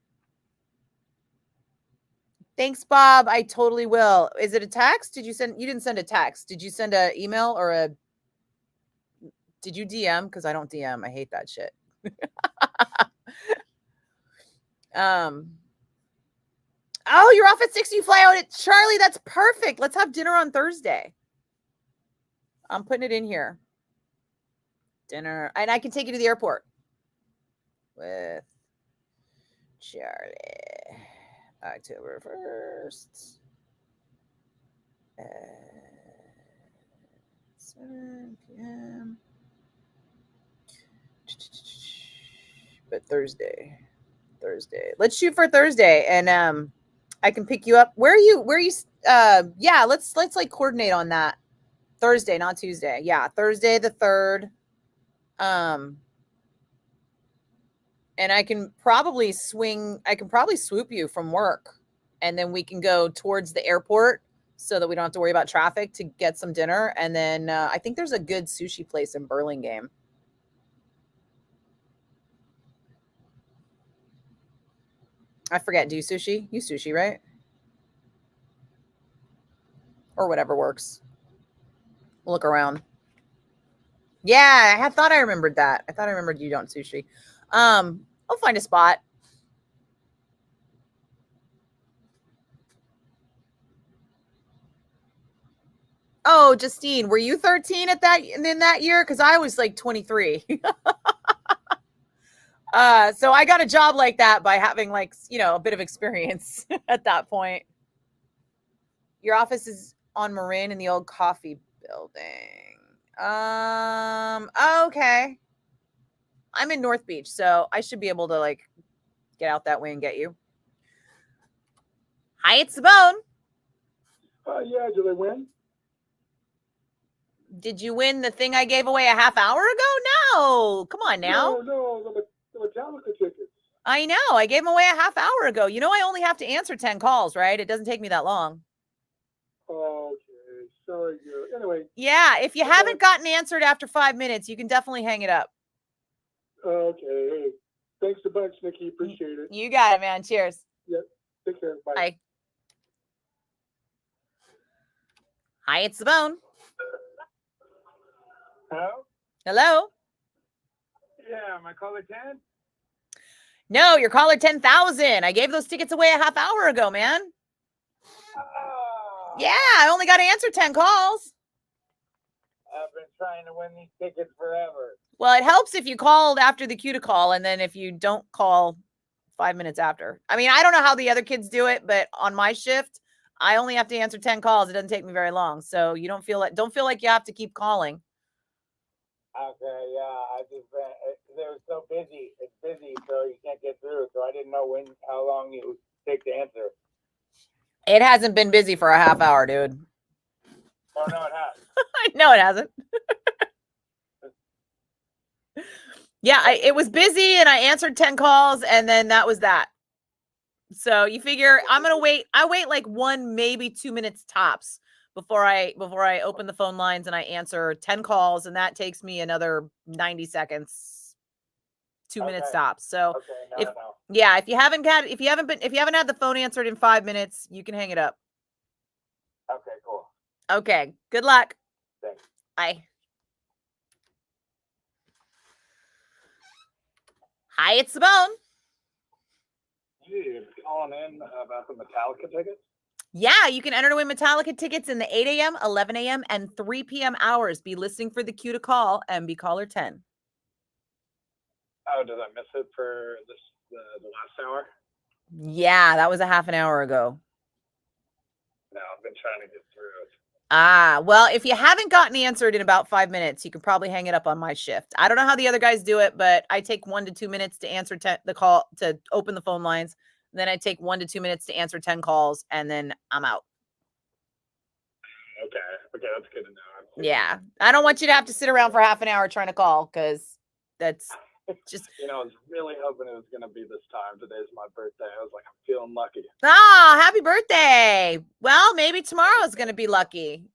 Thanks, Bob. I totally will. Is it a text? You didn't send a text. Did you send an email or did you DM? Because I don't DM. I hate that shit. Oh, you're off at 6. You fly out at Charlie. That's perfect. Let's have dinner on Thursday. I'm putting it in here. Dinner. And I can take you to the airport with Charlie. October 1st. 7 p.m. But Thursday. Let's shoot for Thursday, and I can pick you up. Where are you? Yeah, let's like coordinate on that. Thursday, not Tuesday. Yeah, Thursday the 3rd. And I can probably swoop you from work, and then we can go towards the airport so that we don't have to worry about traffic to get some dinner. And then I think there's a good sushi place in Burlingame. I forget. Do you sushi? You sushi, right? Or whatever works. Look around. Yeah, I thought I remembered that. I thought I remembered you don't sushi. I'll find a spot. Oh, Justine, were you 13 in that year? Because I was like 23. So I got a job like that by having like, a bit of experience at that point. Your office is on Marin in the old coffee building. Okay. I'm in North Beach, so I should be able to like get out that way and get you. Hi, it's the Bone. Yeah, did I win? Did you win the thing I gave away a half hour ago? No. Come on now. No, the Metallica tickets. I know. I gave them away a half hour ago. You know, I only have to answer 10 calls, right? It doesn't take me that long. Okay, sorry. Anyway. Yeah, if you haven't gotten answered after 5 minutes, you can definitely hang it up. Okay. Hey, thanks a bunch, Nikki. Appreciate it. You got it, man. Cheers. Yep. Take care. Bye. Bye. Hi, it's the Bone. Hello? Hello? Yeah, am I caller 10? No, you're caller 10,000. I gave those tickets away a half hour ago, man. Oh. Yeah, I only got to answer 10 calls. I've been trying to win these tickets forever. Well, it helps if you called after the cue to call, and then if you don't call 5 minutes after. I mean, I don't know how the other kids do it, but on my shift, I only have to answer 10 calls. It doesn't take me very long. So you don't feel like you have to keep calling. Okay, yeah, I just they were so busy. It's busy, so you can't get through. So I didn't know how long it would take to answer. It hasn't been busy for a half hour, dude. Oh no, it has. No, it hasn't. Yeah, it was busy, and I answered 10 calls, and then that was that. So you figure I'm gonna wait. I wait like 1, maybe 2 minutes tops before I open the phone lines and I answer 10 calls, and that takes me another 90 seconds, 2 minutes tops. So if you haven't had the phone answered in 5 minutes, you can hang it up. Okay, cool. Okay, good luck. Thanks. Bye. Hi, it's the Bone. You calling in about the Metallica tickets? Yeah, you can enter to win Metallica tickets in the 8 a.m., 11 a.m., and 3 p.m. hours. Be listening for the cue to call and be caller 10. Oh, did I miss it for the last hour? Yeah, that was a half an hour ago. No, I've been trying to get through it. Ah, well, if you haven't gotten answered in about 5 minutes, you can probably hang it up on my shift. I don't know how the other guys do it, but I take 1 to 2 minutes to answer the call, to open the phone lines. Then I take 1 to 2 minutes to answer 10 calls, and then I'm out. Okay, that's good to know. Yeah, I don't want you to have to sit around for half an hour trying to call, because that's just... I was really hoping it was going to be this time. Today's my birthday. I was like, I'm feeling lucky. Oh, happy birthday. Well, maybe tomorrow's going to be lucky.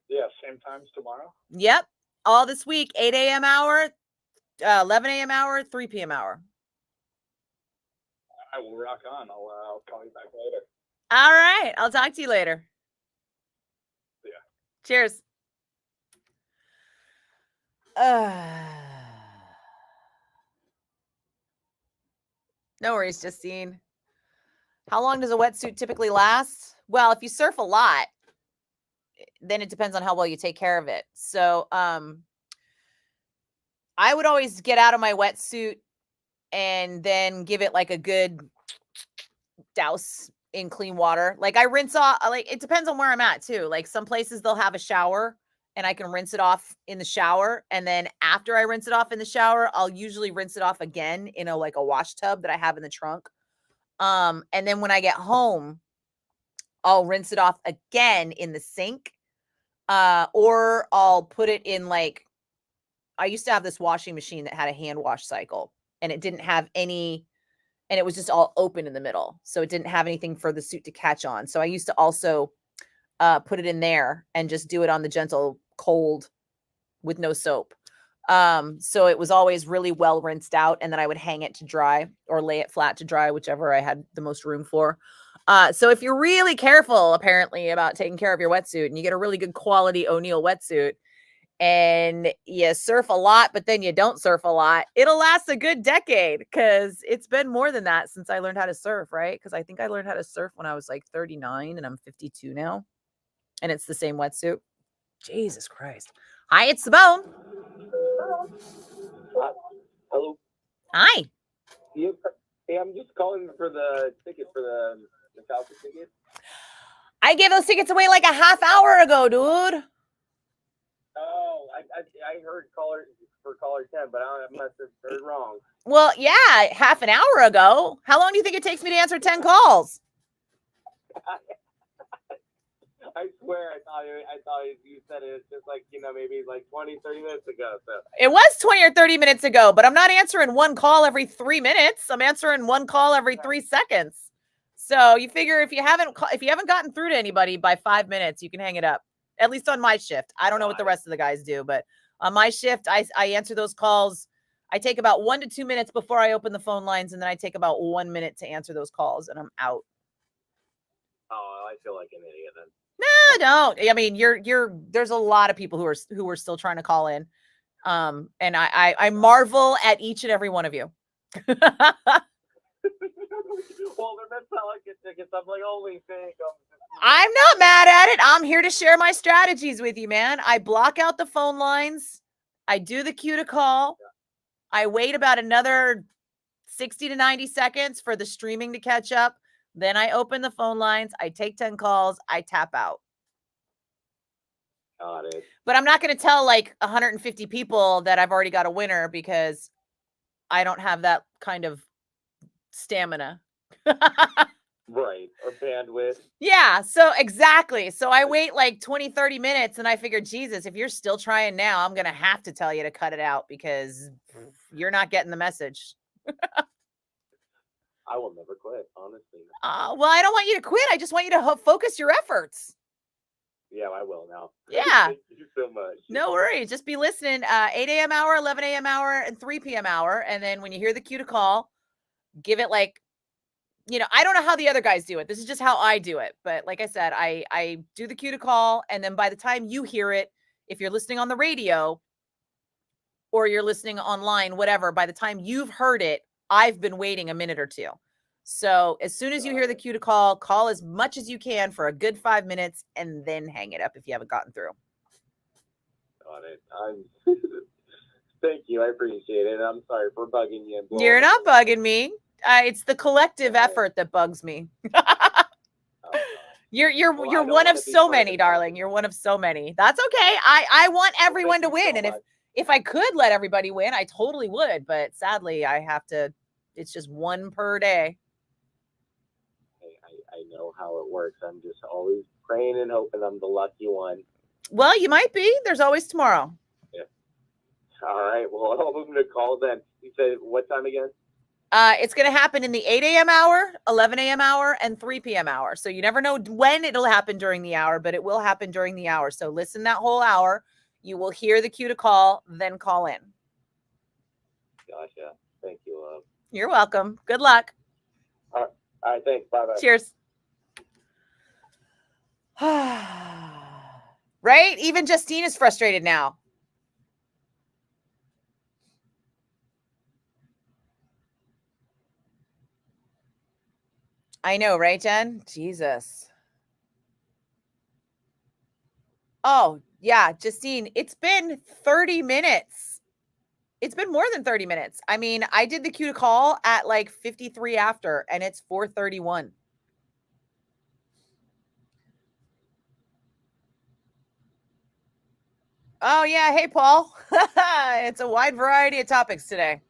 Yeah, same times tomorrow? Yep, all this week, 8 a.m. hour, 11 a.m. hour, 3 p.m. hour. I will rock on. I'll call you back later. All right. I'll talk to you later. Yeah. Cheers. No worries, Justine. How long does a wetsuit typically last? Well, if you surf a lot, then it depends on how well you take care of it. So, I would always get out of my wetsuit and then give it like a good douse in clean water. Like I rinse off, like it depends on where I'm at too. Like some places they'll have a shower and I can rinse it off in the shower. And then after I rinse it off in the shower, I'll usually rinse it off again in a wash tub that I have in the trunk. And then when I get home, I'll rinse it off again in the sink. Or I'll put it in I used to have this washing machine that had a hand wash cycle, and it didn't have any, and it was just all open in the middle. So it didn't have anything for the suit to catch on. So I used to also put it in there and just do it on the gentle cold with no soap. So it was always really well rinsed out, and then I would hang it to dry or lay it flat to dry, whichever I had the most room for. So if you're really careful, apparently, about taking care of your wetsuit, and you get a really good quality O'Neill wetsuit, and you surf a lot, but then you don't surf a lot, it'll last a good decade, because it's been more than that since I learned how to surf, right? Because I think I learned how to surf when I was like 39, and I'm 52 now, and it's the same wetsuit. Jesus Christ. Hi, it's the Bone. Hello. Hi. Hey, I'm just calling for the ticket for the Metallica ticket. I gave those tickets away like a half hour ago, dude. Oh, I heard caller 10, but I must have heard wrong. Well, yeah, half an hour ago. How long do you think it takes me to answer 10 calls? I swear I thought you said it just like, maybe like 20, 30 minutes ago. So It was 20 or 30 minutes ago, but I'm not answering one call every 3 minutes. I'm answering one call every 3 seconds. So you figure if you haven't gotten through to anybody by 5 minutes, you can hang it up. At least on my shift. I don't know what the rest of the guys do, but on my shift, I answer those calls. I take about 1 to 2 minutes before I open the phone lines, and then I take about 1 minute to answer those calls, and I'm out. Oh, I feel like an idiot then. No, don't. I mean, there's a lot of people who are still trying to call in. And I marvel at each and every one of you. Well, then that's how I get tickets. I'm like, holy thing. I'm not mad at it. I'm here to share my strategies with you, man. I block out the phone lines. I do the cue to call. I wait about another 60 to 90 seconds for the streaming to catch up. Then I open the phone lines. I take 10 calls. I tap out. Got it. But I'm not going to tell like 150 people that I've already got a winner because I don't have that kind of stamina. Right. Or bandwidth. Yeah, so exactly. So I wait like 20, 30 minutes and I figured, Jesus, if you're still trying now, I'm going to have to tell you to cut it out because you're not getting the message. I will never quit, honestly. Well, I don't want you to quit. I just want you to focus your efforts. Yeah, I will now. Yeah. Thank you so much. No worries. Just be listening. 8 a.m. hour, 11 a.m. hour, and 3 p.m. hour. And then when you hear the cue to call, give it like, I don't know how the other guys do it. This is just how I do it. But like I said, I do the cue to call. And then by the time you hear it, if you're listening on the radio or you're listening online, whatever, by the time you've heard it, I've been waiting a minute or two. So as soon as you hear the cue to call as much as you can for a good 5 minutes and then hang it up if you haven't gotten through. Got it. Thank you. I appreciate it. I'm sorry for bugging you. You're not bugging me. It's the collective effort that bugs me. You're one of so many, darling. You're one of so many. That's okay. I want everyone to win. And if I could let everybody win, I totally would. But sadly, I have to. It's just one per day. I know how it works. I'm just always praying and hoping I'm the lucky one. Well, you might be. There's always tomorrow. Yeah. All right. Well, I'll move to call then. You said what time again? It's going to happen in the 8 a.m. hour, 11 a.m. hour, and 3 p.m. hour. So you never know when it'll happen during the hour, but it will happen during the hour. So listen that whole hour. You will hear the cue to call, then call in. Gotcha. Thank you, love. You're welcome. Good luck. All right. Thanks. Bye-bye. Cheers. Right? Even Justine is frustrated now. I know, right, Jen? Jesus. Oh, yeah, Justine, it's been 30 minutes. It's been more than 30 minutes. I mean, I did the cue to call at like 53 after, and it's 4:31. Oh, yeah. Hey, Paul. It's a wide variety of topics today.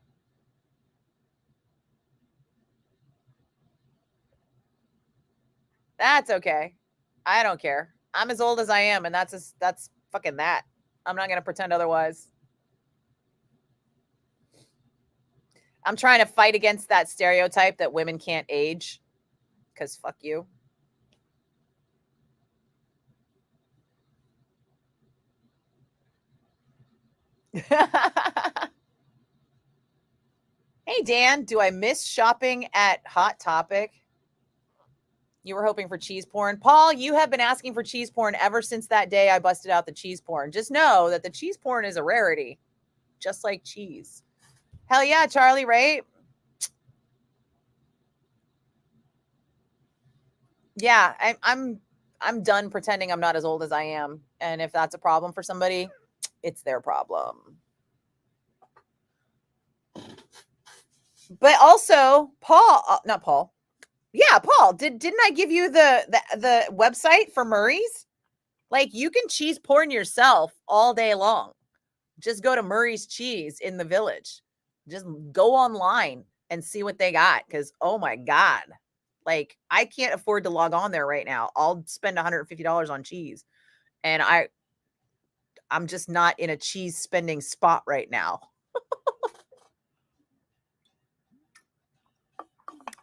That's okay. I don't care. I'm as old as I am, and that's fucking that. I'm not going to pretend otherwise. I'm trying to fight against that stereotype that women can't age, because fuck you. Hey, Dan, do I miss shopping at Hot Topic? You were hoping for cheese porn. Paul, you have been asking for cheese porn ever since that day I busted out the cheese porn. Just know that the cheese porn is a rarity, just like cheese. Hell yeah, Charlie, right? Yeah, I'm done pretending I'm not as old as I am. And if that's a problem for somebody, it's their problem. But also, Paul, not Paul. Yeah, Paul, didn't I give you the website for Murray's? Like, you can cheese porn yourself all day long. Just go to Murray's Cheese in the Village. Just go online and see what they got, because oh my God. Like, I can't afford to log on there right now. I'll spend $150 on cheese. And I'm just not in a cheese spending spot right now.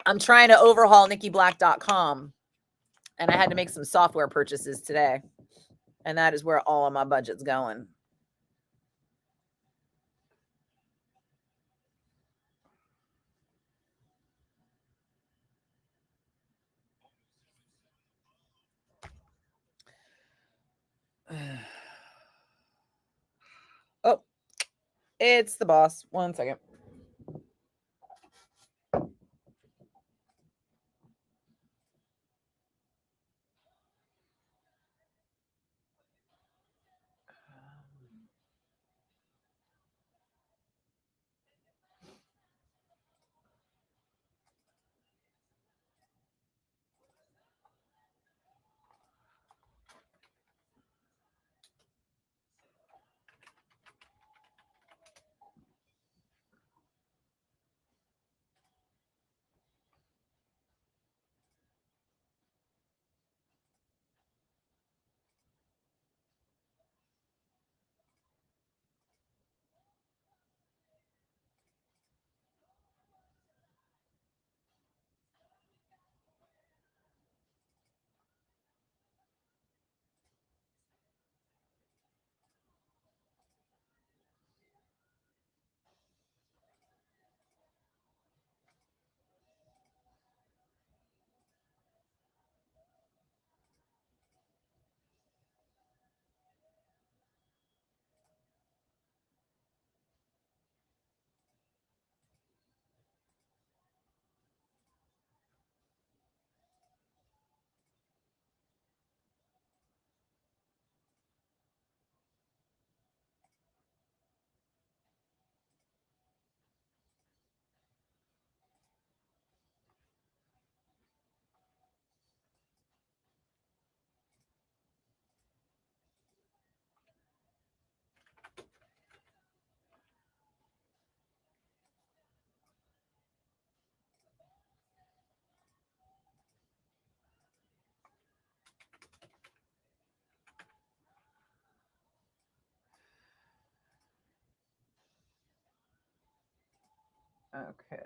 I'm trying to overhaul NikkiBlakk.com, and I had to make some software purchases today. And that is where all of my budget's going. Oh, it's the boss. 1 second. Okay.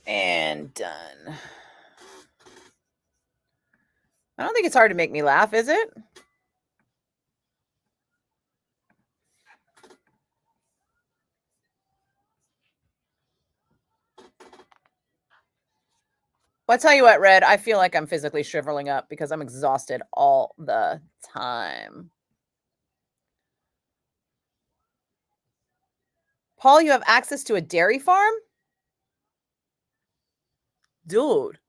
And done. I don't think it's hard to make me laugh, is it? Well, I tell you what, Red, I feel like I'm physically shriveling up because I'm exhausted all the time. Paul, you have access to a dairy farm? Dude.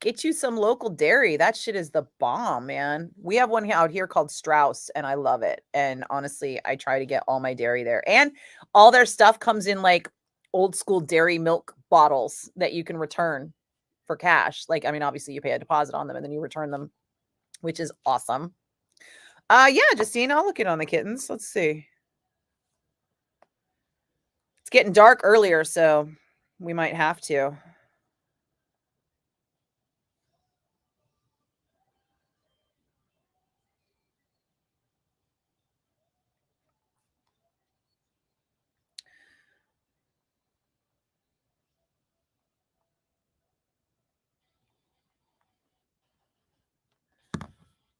Get you some local dairy. That shit is the bomb, man. We have one out here called Strauss, and I love it. And honestly, I try to get all my dairy there. And all their stuff comes in like old school dairy milk bottles that you can return for cash. Like, I mean, obviously you pay a deposit on them and then you return them, which is awesome. Yeah, Justine, I'll look in on the kittens. Let's see. It's getting dark earlier, so we might have to.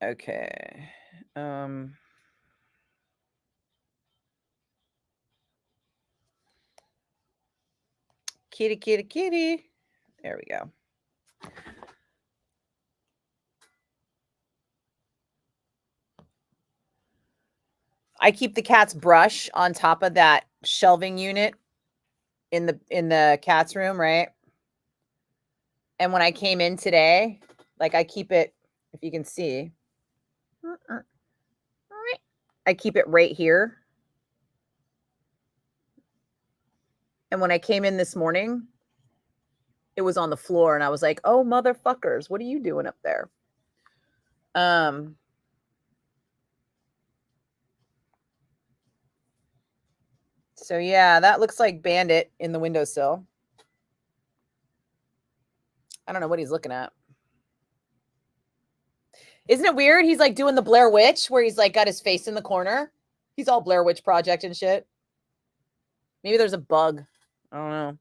Okay. Kitty, kitty, kitty. There we go. I keep the cat's brush on top of that shelving unit in the cat's room, right? And when I came in today, like I keep it, if you can see, I keep it right here. And when I came in this morning, it was on the floor and I was like, "Oh, motherfuckers, what are you doing up there?" So yeah, that looks like Bandit in the windowsill. I don't know what he's looking at. Isn't it weird? He's like doing the Blair Witch where he's like got his face in the corner. He's all Blair Witch Project and shit. Maybe there's a bug. I don't know.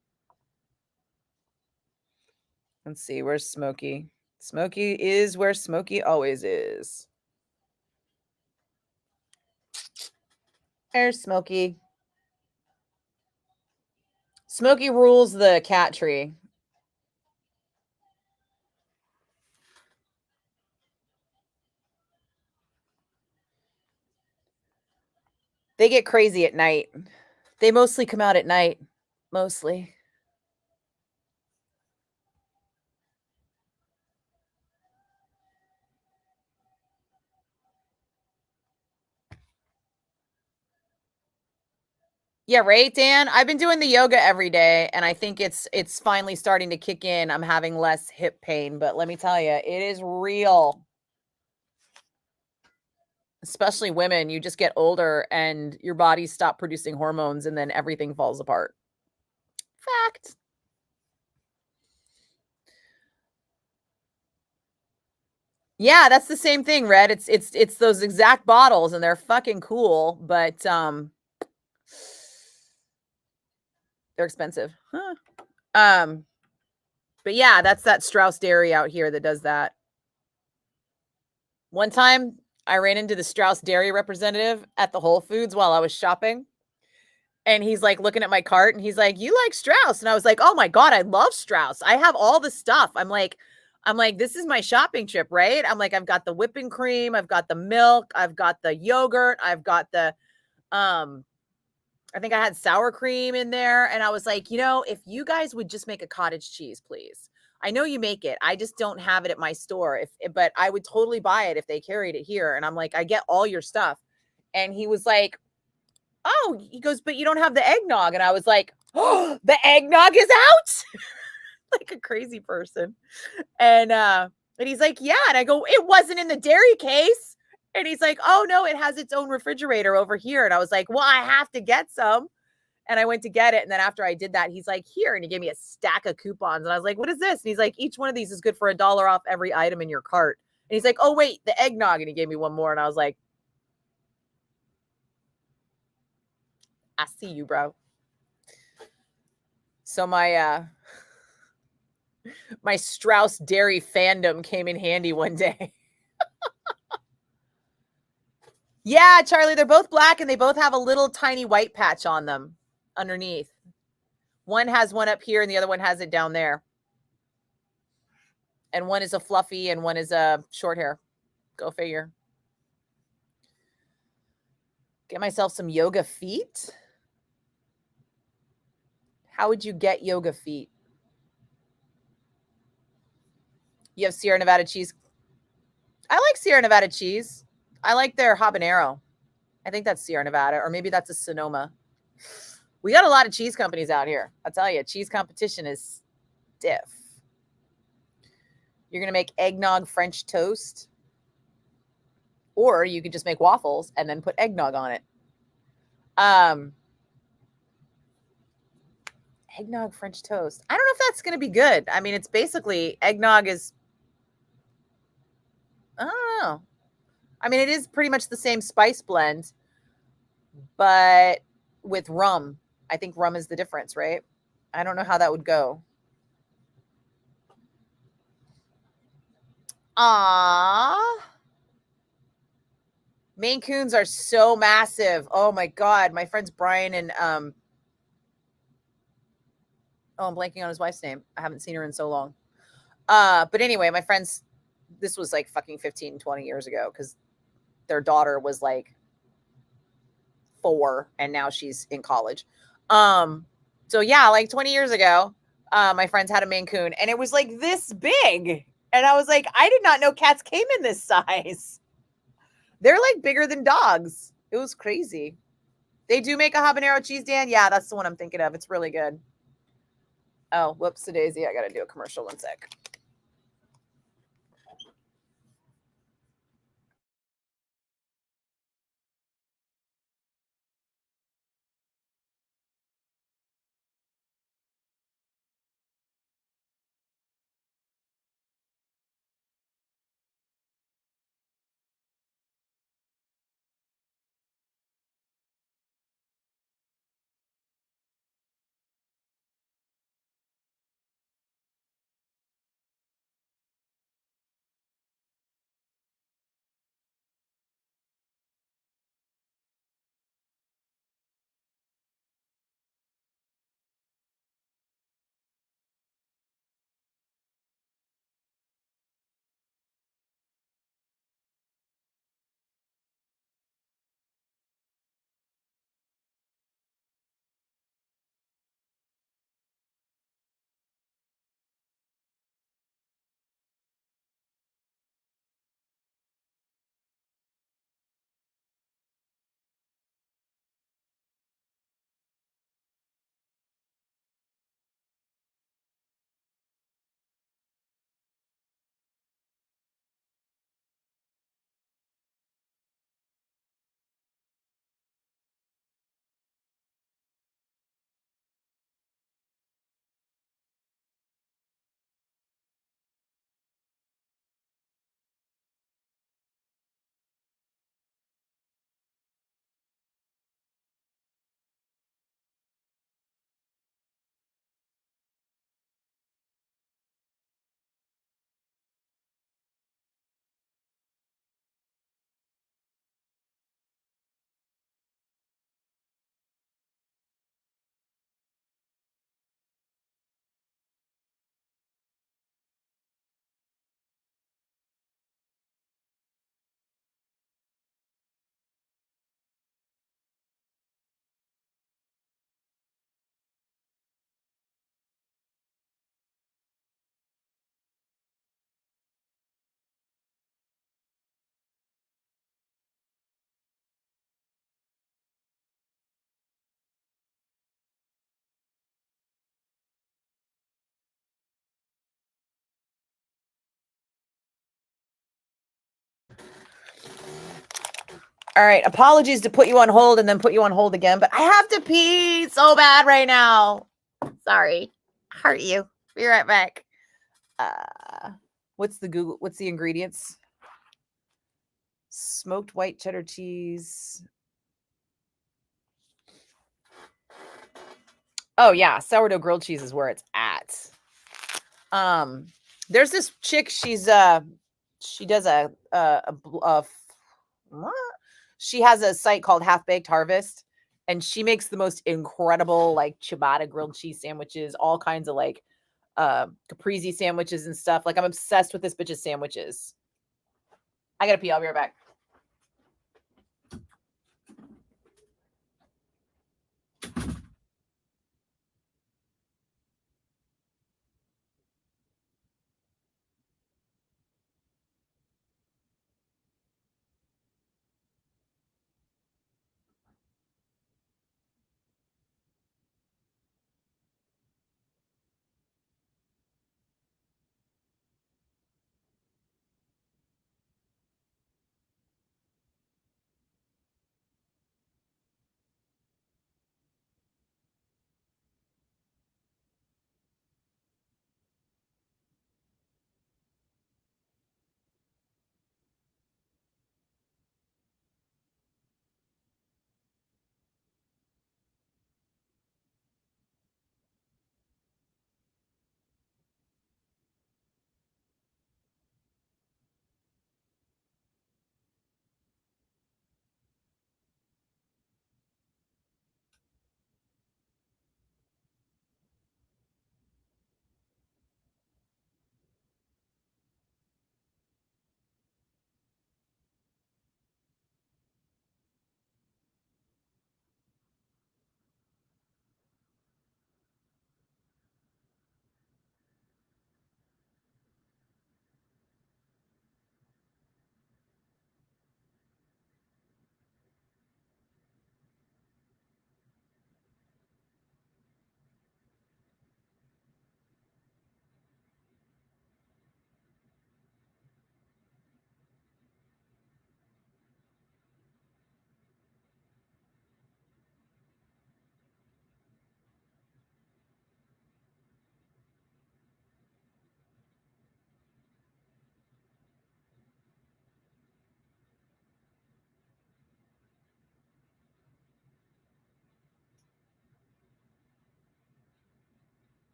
Let's see. Where's Smokey? Smokey is where Smokey always is. There's Smokey. Smokey rules the cat tree. They get crazy at night. They mostly come out at night. Mostly. Yeah, right, Dan. I've been doing the yoga every day, and I think it's finally starting to kick in. I'm having less hip pain, but let me tell you, it is real. Especially women, you just get older and your bodies stop producing hormones, and then everything falls apart. Fact. Yeah, that's the same thing, Red. It's those exact bottles, and they're fucking cool, but they're expensive. Huh. But yeah, that's that Strauss Dairy out here that does that. One time I ran into the Strauss Dairy representative at the Whole Foods while I was shopping. And he's like looking at my cart and he's like, "You like Strauss?" And I was like, "Oh my God, I love Strauss. I have all the stuff." I'm like, this is my shopping trip, right? I'm like, I've got the whipping cream, I've got the milk, I've got the yogurt, I've got the I think I had sour cream in there. And I was like, if you guys would just make a cottage cheese, please. I know you make it. I just don't have it at my store. But I would totally buy it if they carried it here. And I'm like, I get all your stuff. And he was like, "Oh," he goes, "but you don't have the eggnog." And I was like, "Oh, the eggnog is out." Like a crazy person. And he's like, "Yeah." And I go, "It wasn't in the dairy case." And he's like, "Oh no, it has its own refrigerator over here." And I was like, "Well, I have to get some." And I went to get it. And then after I did that, he's like, "Here." And he gave me a stack of coupons. And I was like, "What is this?" And he's like, "Each one of these is good for $1 off every item in your cart." And he's like, "Oh, wait, the eggnog." And he gave me one more. And I was like, "I see you, bro." So my Strauss Dairy fandom came in handy one day. Yeah, Charlie, they're both black and they both have a little tiny white patch on them underneath. One has one up here and the other one has it down there. And one is a fluffy and one is a short hair. Go figure. Get myself some yoga feet. How would you get yoga feet? You have Sierra Nevada cheese. I like Sierra Nevada cheese. I like their habanero. I think that's Sierra Nevada, or maybe that's a Sonoma. We got a lot of cheese companies out here. I'll tell you, cheese competition is stiff. You're going to make eggnog French toast, or you could just make waffles and then put eggnog on it. Eggnog French toast. I don't know if that's going to be good. I mean, it's basically eggnog is, I don't know. I mean, it is pretty much the same spice blend, but with rum. I think rum is the difference, right? I don't know how that would go. Ah, Maine Coons are so massive. Oh my God. My friends Brian and I'm blanking on his wife's name. I haven't seen her in so long. But anyway, my friends, this was like fucking 15, 20 years ago because their daughter was like 4 and now she's in college. So yeah, like 20 years ago, my friends had a Maine Coon and it was like this big. And I was like, I did not know cats came in this size. They're like bigger than dogs. It was crazy. They do make a habanero cheese, Dan. Yeah, that's the one I'm thinking of. It's really good. Oh, whoops, a daisy. I got to do a commercial. One sec. All right. Apologies to put you on hold and then put you on hold again, but I have to pee so bad right now. Sorry. Hurt you. Be right back. What's the ingredients? Smoked white cheddar cheese. Oh yeah, sourdough grilled cheese is where it's at. There's this chick. She does what? She has a site called Half Baked Harvest, and she makes the most incredible like ciabatta grilled cheese sandwiches, all kinds of like caprese sandwiches and stuff. Like I'm obsessed with this bitch's sandwiches. I gotta pee. I'll be right back.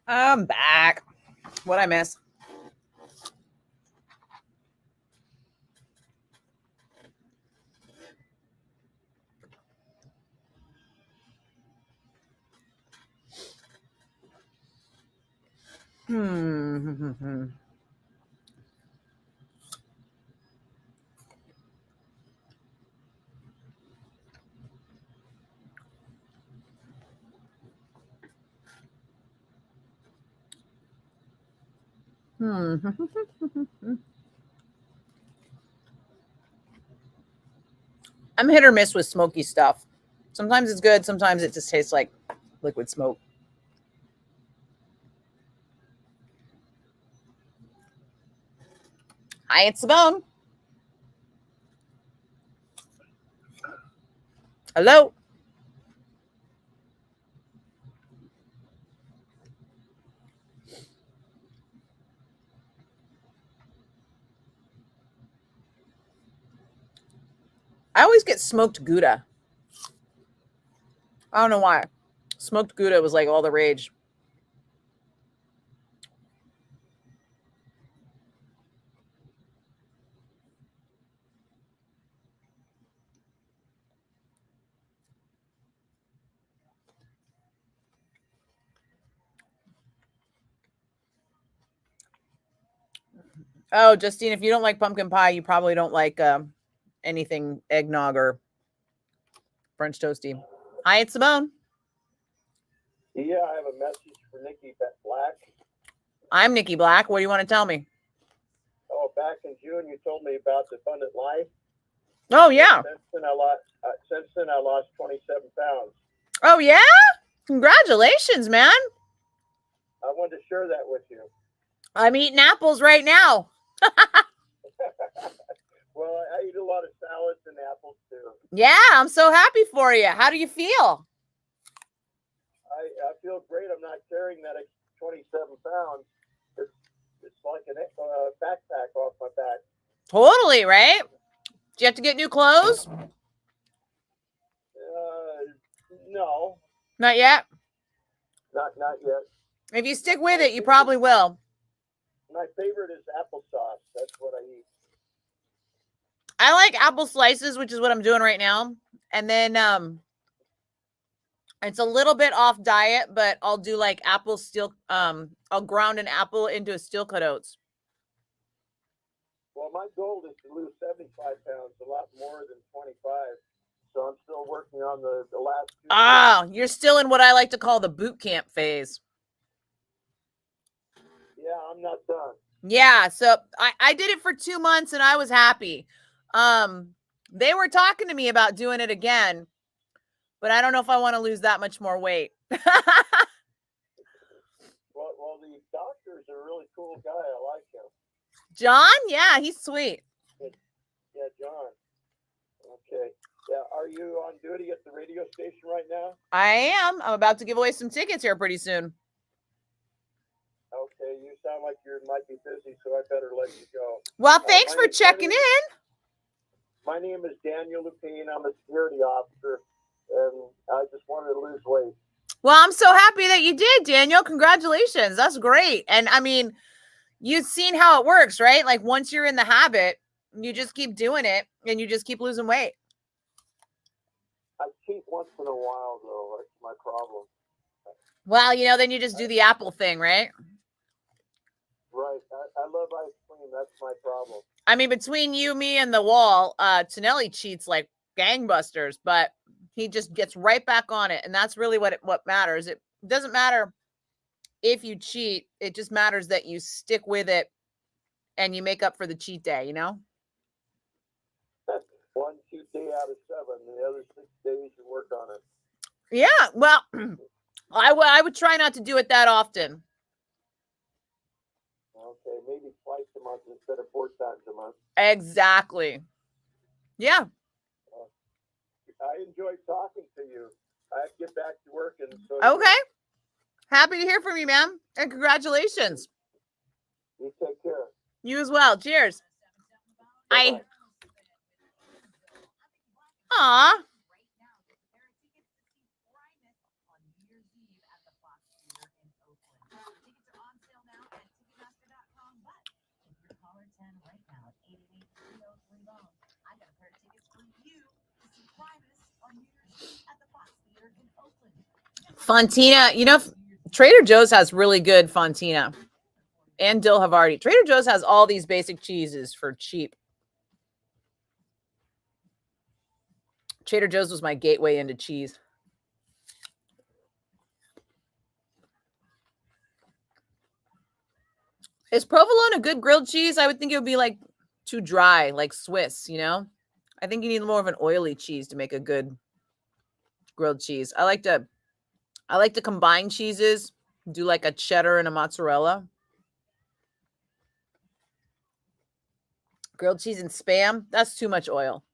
I'm back. What'd I miss? Hmm. I'm hit or miss with smoky stuff. Sometimes it's good. Sometimes it just tastes like liquid smoke. Hi, it's Simone. Hello. I always get smoked Gouda. I don't know why. Smoked Gouda was like all the rage. Oh, Justine, if you don't like pumpkin pie, you probably don't like anything eggnog or French toasty. Hi, it's Simone. Yeah, I have a message for Nikki Blakk. I'm Nikki Blakk. What do you want to tell me? Oh, back in June, you told me about the Abundant Life. Oh, yeah. Since then, I lost 27 pounds. Oh, yeah? Congratulations, man. I wanted to share that with you. I'm eating apples right now. Well, I eat a lot of salads and apples too. Yeah, I'm so happy for you. How do you feel? I feel great. I'm not carrying that 27 pounds. It's like a backpack off my back. Totally, right? Do you have to get new clothes? No. Not yet? Not yet. If you stick with it, you probably will. My favorite is applesauce. That's what I eat. I like apple slices, which is what I'm doing right now. And then it's a little bit off diet, but I'll do like apple steel. I'll ground an apple into a steel cut oats. Well, my goal is to lose 75 pounds, a lot more than 25. So I'm still working on the last two. Ah, you're still in what I like to call the boot camp phase. Yeah, I'm not done. Yeah, so I did it for 2 months and I was happy. They were talking to me about doing it again, but I don't know if I want to lose that much more weight. Well, the doctor's a really cool guy. I like him. John? Yeah, he's sweet. Yeah, John. Okay. Yeah, are you on duty at the radio station right now? I am. I'm about to give away some tickets here pretty soon. Okay, you sound like you might be busy, so I better let you go. Well, thanks for checking in. My name is Daniel Lupine. I'm a security officer, and I just wanted to lose weight. Well, I'm so happy that you did, Daniel. Congratulations. That's great. And I mean, you've seen how it works, right? Like once you're in the habit, you just keep doing it and you just keep losing weight. I cheat once in a while, though. That's my problem. Well, then you just do the apple thing, right? Right. I love ice cream. That's my problem. I mean, between you, me, and the wall, Tonelli cheats like gangbusters, but he just gets right back on it. And that's really what matters. It doesn't matter if you cheat. It just matters that you stick with it and you make up for the cheat day, 1 cheat day out of 7. The other 6 days you work on it. Yeah. Well, I would try not to do it that often. Okay, maybe twice a month instead of 4 times a month. Exactly. Yeah. I enjoyed talking to you. I have to get back to work. And so Okay. Happy to hear from you, ma'am. And congratulations. You take care. You as well. Cheers. Bye-bye. Aw. Fontina, you know, Trader Joe's has really good Fontina. And Dill Havarti. Trader Joe's has all these basic cheeses for cheap. Trader Joe's was my gateway into cheese. Is provolone a good grilled cheese? I would think it would be like too dry, like Swiss, you know? I think you need more of an oily cheese to make a good grilled cheese. I like to combine cheeses, do like a cheddar and a mozzarella. Grilled cheese and Spam, that's too much oil.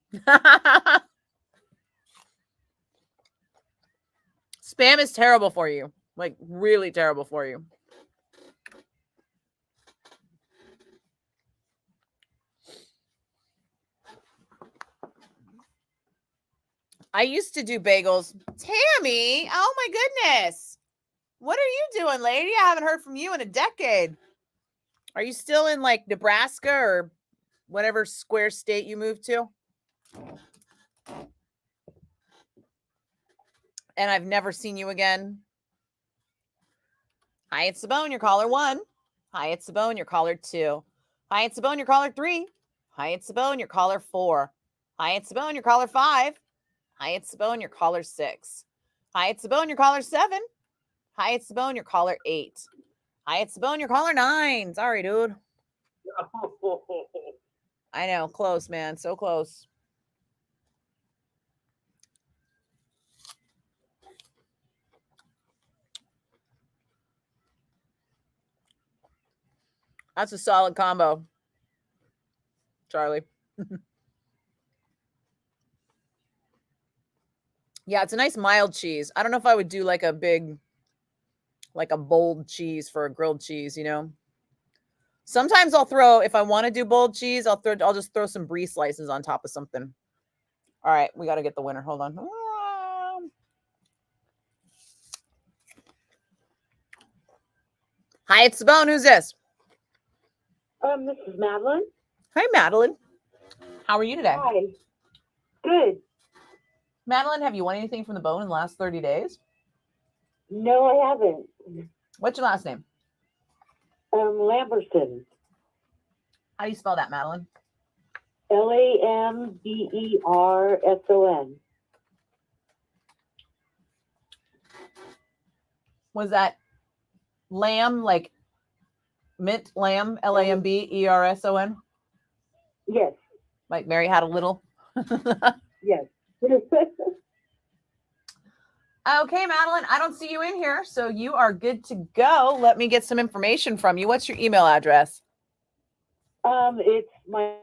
Spam is terrible for you. Like really terrible for you. I used to do bagels. Tammy, oh my goodness. What are you doing, lady? I haven't heard from you in a decade. Are you still in like Nebraska or whatever square state you moved to? And I've never seen you again. Hi, it's Sabone, your caller 1. Hi, it's Sabone, your caller 2. Hi, it's Sabone, your caller 3. Hi, it's Sabone, your caller 4. Hi, it's Sabone, your caller 5. Hi, it's Sabone, your caller 6. Hi, it's Sabone, your caller 7. Hi, it's Sabone, your caller 8. Hi, it's Sabone, your caller 9. Sorry, dude. I know, close, man, so close. That's a solid combo, Charlie. Yeah, it's a nice mild cheese. I don't know if I would do like a big, like a bold cheese for a grilled cheese, you know? Sometimes I'll throw, if I want to do bold cheese, I'll just throw some brie slices on top of something. All right, we got to get the winner. Hold on. Hi, it's Sabone. Who's this? This is Madeline. Hi, Madeline. How are you today? Hi. Good. Madeline, have you won anything from the Bone in the last 30 days? No, I haven't. What's your last name? Lamberson. How do you spell that, Madeline? Lamberson. Was that lamb, like mint lamb, Lamberson? Yes. Like Mary had a little? Yes. Okay, Madeline, I don't see you in here, so you are good to go. Let me get some information from you. What's your email address? It's my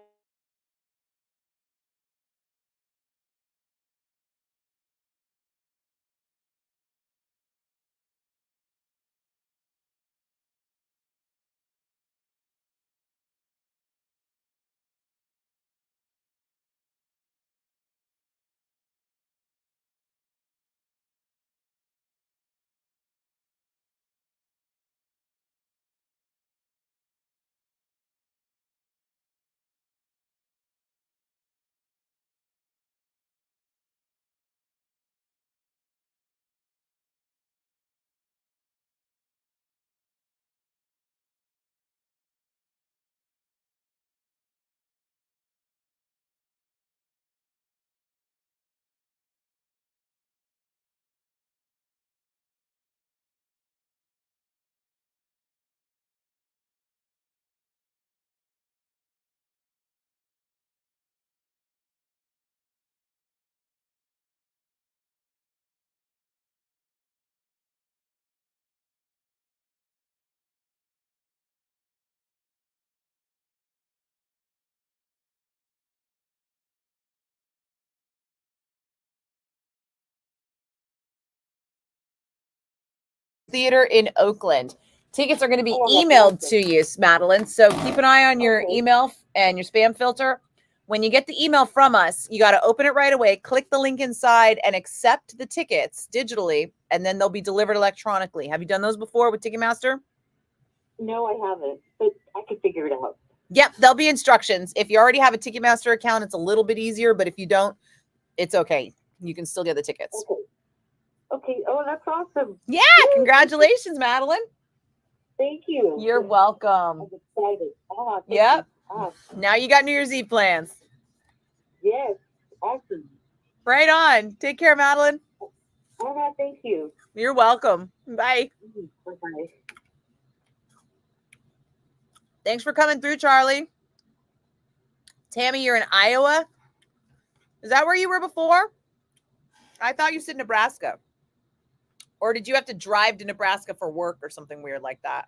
Theater in Oakland. Tickets are going to be Oh, emailed that's to you, Madeline. So keep an eye on your Okay. email and your spam filter. When you get the email from us, you got to open it right away, click the link inside, and accept the tickets digitally, and then they'll be delivered electronically. Have you done those before with Ticketmaster? No, I haven't, but I could figure it out. Yep, there'll be instructions. If you already have a Ticketmaster account, it's a little bit easier, but if you don't, it's okay. You can still get the tickets. Okay. Okay. Oh, that's awesome. Yeah, congratulations, Madeline. Thank you. You're welcome. I'm excited. Ah, thank Yep. you. Ah, Now you got New Year's Eve plans. yes. Awesome. Right on. Take care, Madeline. All right. Thank you. You're welcome. Bye. Bye-bye. Thanks for coming through, Charlie. Tammy, you're in Iowa? Is that where you were before? I thought you said Nebraska. Or did you have to drive to Nebraska for work or something weird like that?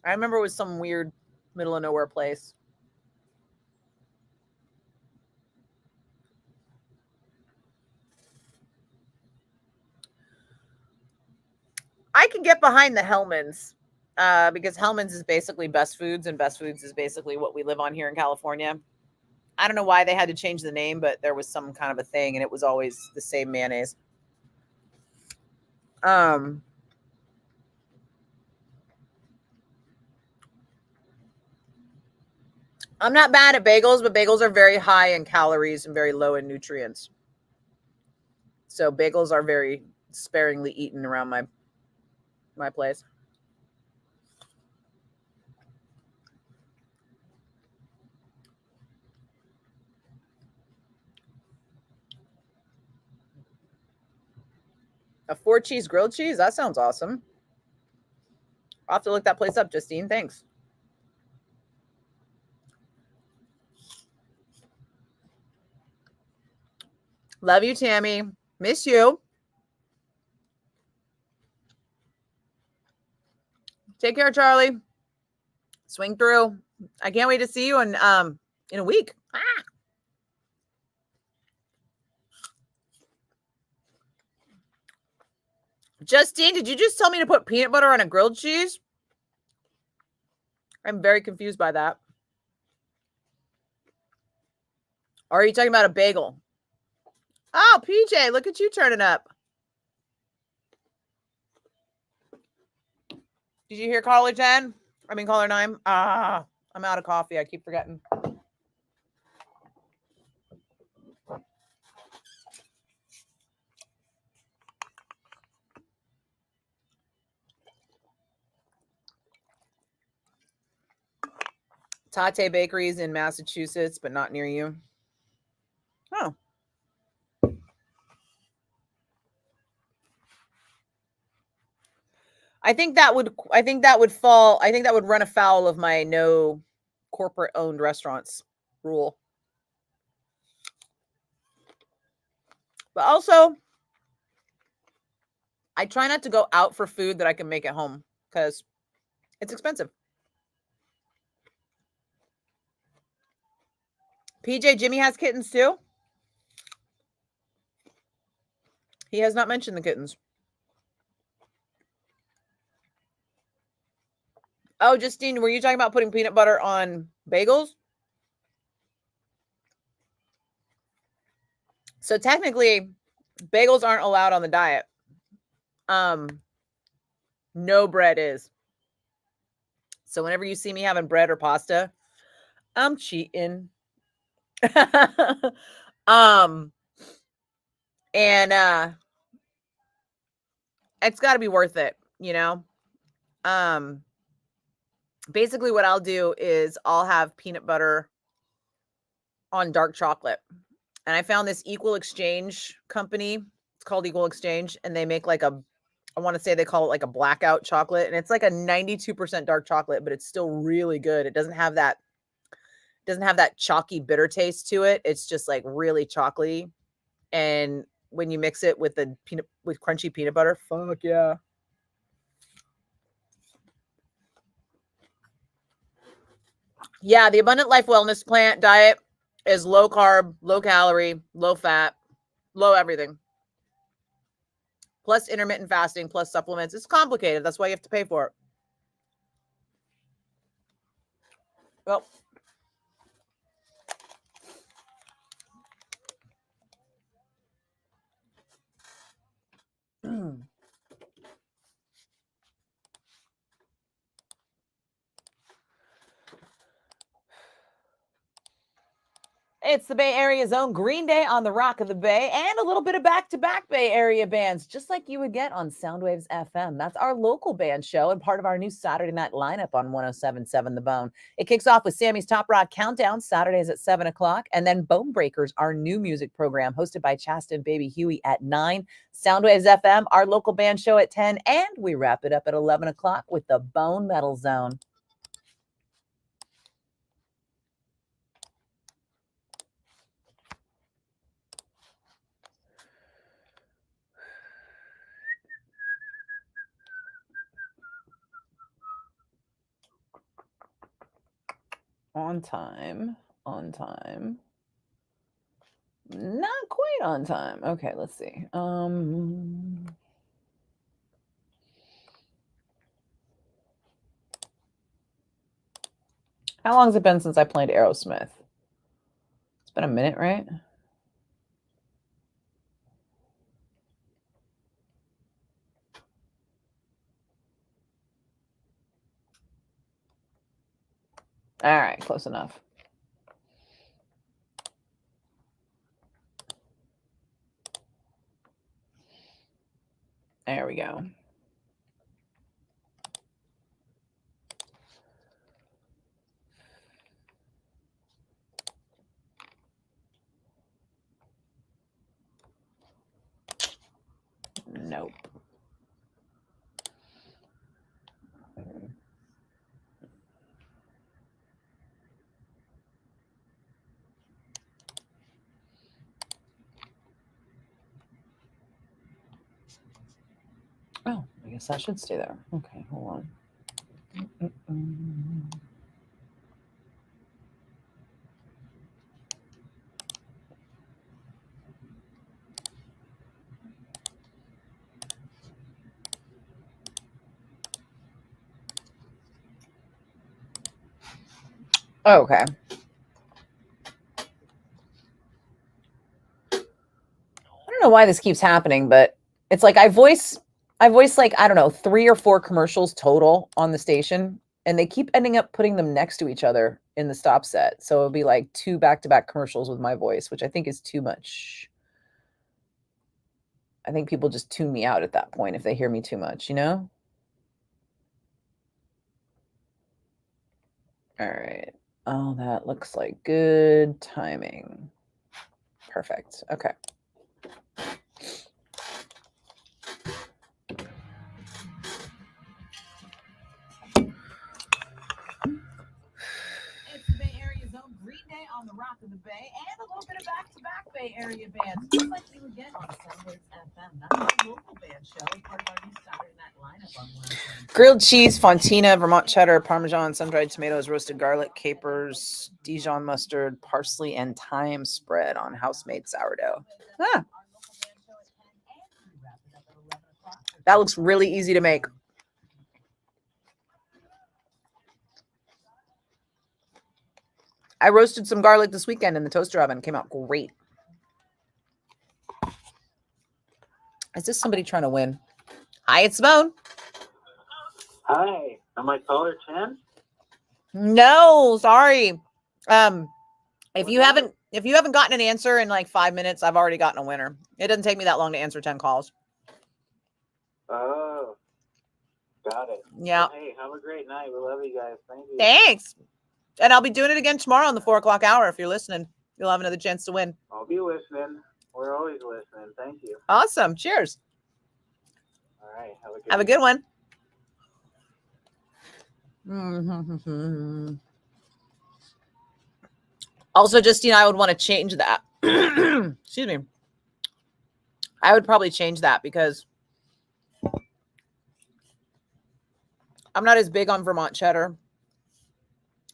I remember it was some weird middle of nowhere place. I can get behind the Hellmann's because Hellmann's is basically Best Foods, and Best Foods is basically what we live on here in California. I don't know why they had to change the name, but there was some kind of a thing, and it was always the same mayonnaise. I'm not bad at bagels, but bagels are very high in calories and very low in nutrients. So bagels are very sparingly eaten around my place. A 4-cheese grilled cheese? That sounds awesome. I'll have to look that place up, Justine. Thanks. Love you, Tammy. Miss you. Take care, Charlie. Swing through. I can't wait to see you in a week. Justine, did you just tell me to put peanut butter on a grilled cheese? I'm very confused by that. Or are you talking about a bagel? Oh, PJ, look at you turning up. Did you hear caller 10? I mean, caller 9. I'm out of coffee. I keep forgetting. Tate Bakeries in Massachusetts, but not near you. Oh. I think that would run afoul of my no corporate owned restaurants rule. But also, I try not to go out for food that I can make at home because it's expensive. PJ, Jimmy has kittens too? He has not mentioned the kittens. Oh, Justine, were you talking about putting peanut butter on bagels? So technically, bagels aren't allowed on the diet. No bread is. So whenever you see me having bread or pasta, I'm cheating. And it's got to be worth it, you know. Basically what I'll do is I'll have peanut butter on dark chocolate. And I found this Equal Exchange company. It's called Equal Exchange, and they make like I want to say they call it like a blackout chocolate, and it's like a 92% dark chocolate, but it's still really good. It doesn't have that chalky bitter taste to it. It's just like really chocolatey. And when you mix it with with crunchy peanut butter, fuck yeah. Yeah, the Abundant Life Wellness Plant diet is low carb, low calorie, low fat, low everything. Plus intermittent fasting, plus supplements. It's complicated. That's why you have to pay for it. Well, It's the Bay Area's own Green Day on the Rock of the Bay, and a little bit of back-to-back Bay Area bands, just like you would get on Soundwaves FM. That's our local band show and part of our new Saturday night lineup on 107.7 The Bone. It kicks off with Sammy's Top Rock Countdown, Saturdays at 7 o'clock, and then Bone Breakers, our new music program, hosted by Chaston Baby Huey at 9. Soundwaves FM, our local band show at 10, and we wrap it up at 11 o'clock with the Bone Metal Zone. On time. Not quite on time. Okay, let's see. How long has it been since I played Aerosmith? It's been a minute, right? All right, close enough. There we go. Nope. Oh, I guess that should stay there. Okay, hold on. Okay. I don't know why this keeps happening, but it's like I voice like, I don't know, 3 or 4 commercials total on the station, and they keep ending up putting them next to each other in the stop set. So it'll be like 2 back-to-back commercials with my voice, which I think is too much. I think people just tune me out at that point if they hear me too much, you know? All right. Oh, that looks like good timing. Perfect. Okay. It's the Bay Area's own Green Day on the Rock of the Bay, and a little bit of back-to-back Bay Area bands, just like you would get on Soundwaves FM. That's our local band show, part of our new Saturday night lineup on Wednesday. Grilled cheese, fontina, Vermont cheddar, Parmesan, sun-dried tomatoes, roasted garlic, capers, Dijon mustard, parsley, and thyme spread on house-made sourdough. Ah. That looks really easy to make. I roasted some garlic this weekend in the toaster oven. It came out great. Is this somebody trying to win? Hi, it's Simone. Hi, am I caller 10? No, sorry. If you haven't gotten an answer in like 5 minutes, I've already gotten a winner. It doesn't take me that long to answer 10 calls. Oh, got it. Yeah. Hey, have a great night. We love you guys. Thank you. Thanks. And I'll be doing it again tomorrow on the 4 o'clock hour. If you're listening, you'll have another chance to win. I'll be listening. We're always listening. Thank you. Awesome. Cheers. All right. Have a good one. Mm-hmm. Also, just, I would want to change that. Excuse me. I would probably change that because I'm not as big on Vermont cheddar.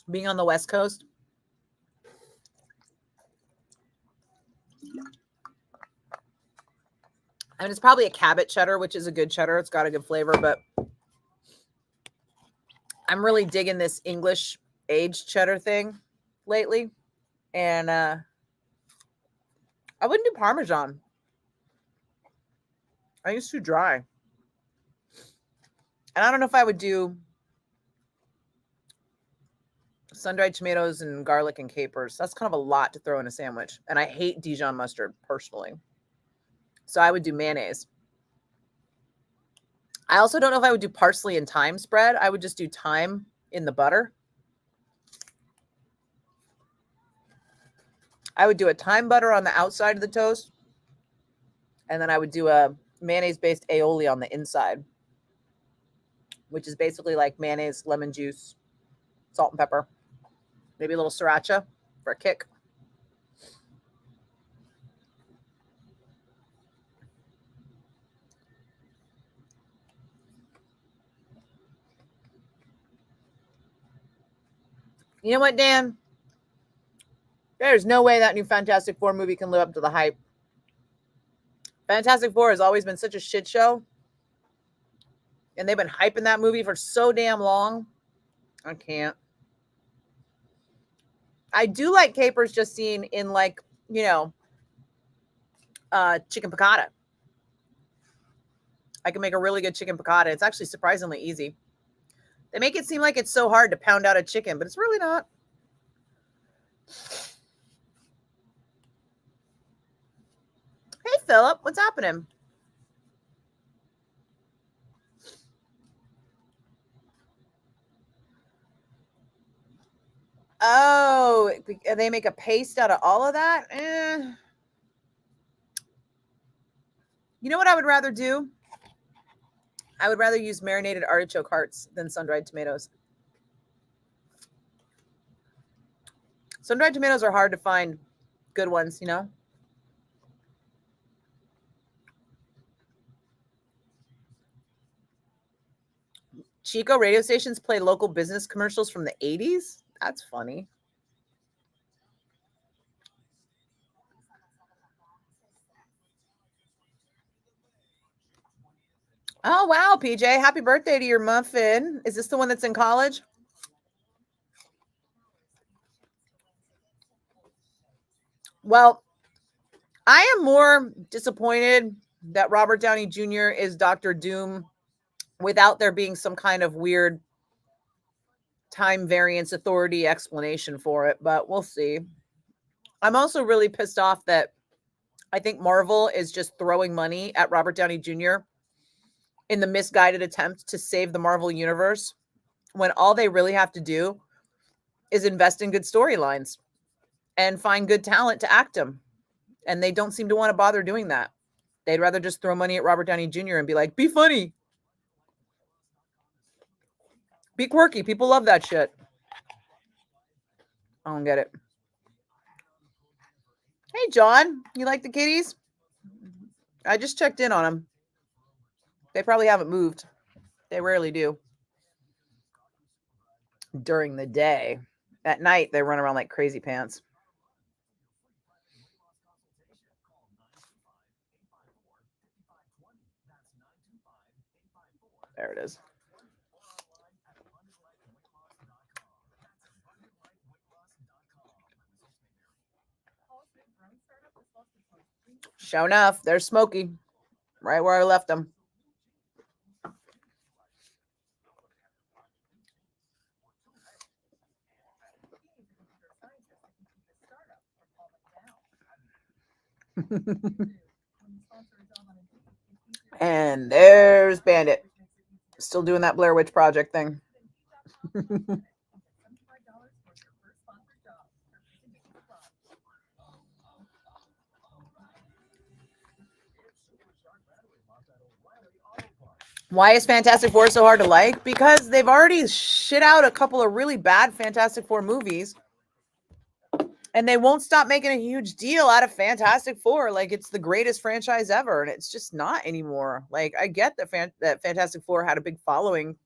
Being on the West Coast. I mean, it's probably a Cabot cheddar, which is a good cheddar. It's got a good flavor, but I'm really digging this English aged cheddar thing lately. And I wouldn't do Parmesan. I think it's too dry. And I don't know if I would do sun-dried tomatoes and garlic and capers. That's kind of a lot to throw in a sandwich. And I hate Dijon mustard personally. So I would do mayonnaise. I also don't know if I would do parsley and thyme spread. I would just do thyme in the butter. I would do a thyme butter on the outside of the toast. And then I would do a mayonnaise-based aioli on the inside, which is basically like mayonnaise, lemon juice, salt and pepper, maybe a little sriracha for a kick. You know what, Dan? There's no way that new Fantastic Four movie can live up to the hype. Fantastic Four has always been such a shit show. And they've been hyping that movie for so damn long. I can't. I do like capers just seen in like, you know, chicken piccata. I can make a really good chicken piccata. It's actually surprisingly easy. They make it seem like it's so hard to pound out a chicken, but it's really not. Hey, Philip, what's happening? Oh, they make a paste out of all of that? You know what I would rather do? I would rather use marinated artichoke hearts than sun-dried tomatoes. Sun-dried tomatoes are hard to find good ones, you know? Chico radio stations play local business commercials from the 80s? That's funny. Oh, wow, PJ. Happy birthday to your muffin. Is this the one that's in college? Well, I am more disappointed that Robert Downey Jr. is Dr. Doom without there being some kind of weird time variance authority explanation for it, but we'll see. I'm also really pissed off that I think Marvel is just throwing money at Robert Downey Jr. in the misguided attempt to save the Marvel universe when all they really have to do is invest in good storylines and find good talent to act them. And they don't seem to want to bother doing that. They'd rather just throw money at Robert Downey Jr. and be like, be funny. Be quirky. People love that shit. I don't get it. Hey, John, you like the kitties? I just checked in on them. They probably haven't moved. They rarely do. During the day. At night, they run around like crazy pants. There it is. Sure enough, there's Smokey. Right where I left him. And there's Bandit. Still doing that Blair Witch Project thing. Why is Fantastic Four so hard to like? Because they've already shit out a couple of really bad Fantastic Four movies. And they won't stop making a huge deal out of Fantastic Four. Like, it's the greatest franchise ever. And it's just not anymore. Like, I get that, that Fantastic Four had a big following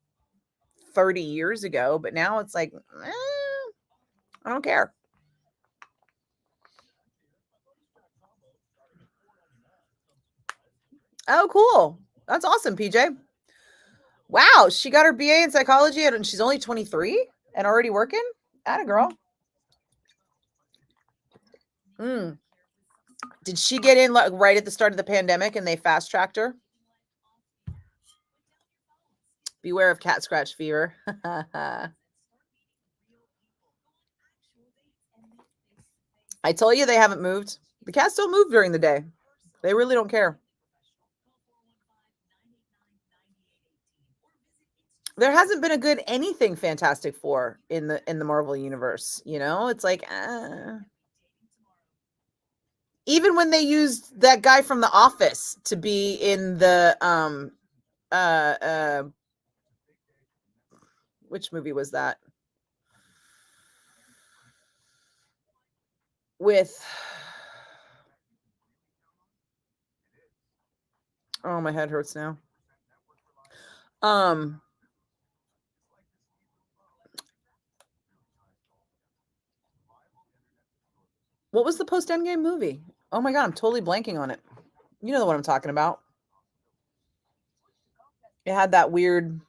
30 years ago. But now it's like, I don't care. Oh, cool. That's awesome, PJ. Wow, she got her BA in psychology and she's only 23 and already working? Atta girl. Did she get in like right at the start of the pandemic and they fast-tracked her? Beware of cat scratch fever. I told you they haven't moved. The cats don't move during the day. They really don't care. There hasn't been a good anything Fantastic Four in the Marvel universe. You know, it's like, even when they used that guy from The Office to be in the which movie was that? With oh, my head hurts now. What was the post Endgame movie? Oh my god, I'm totally blanking on it. You know what I'm talking about. It had that weird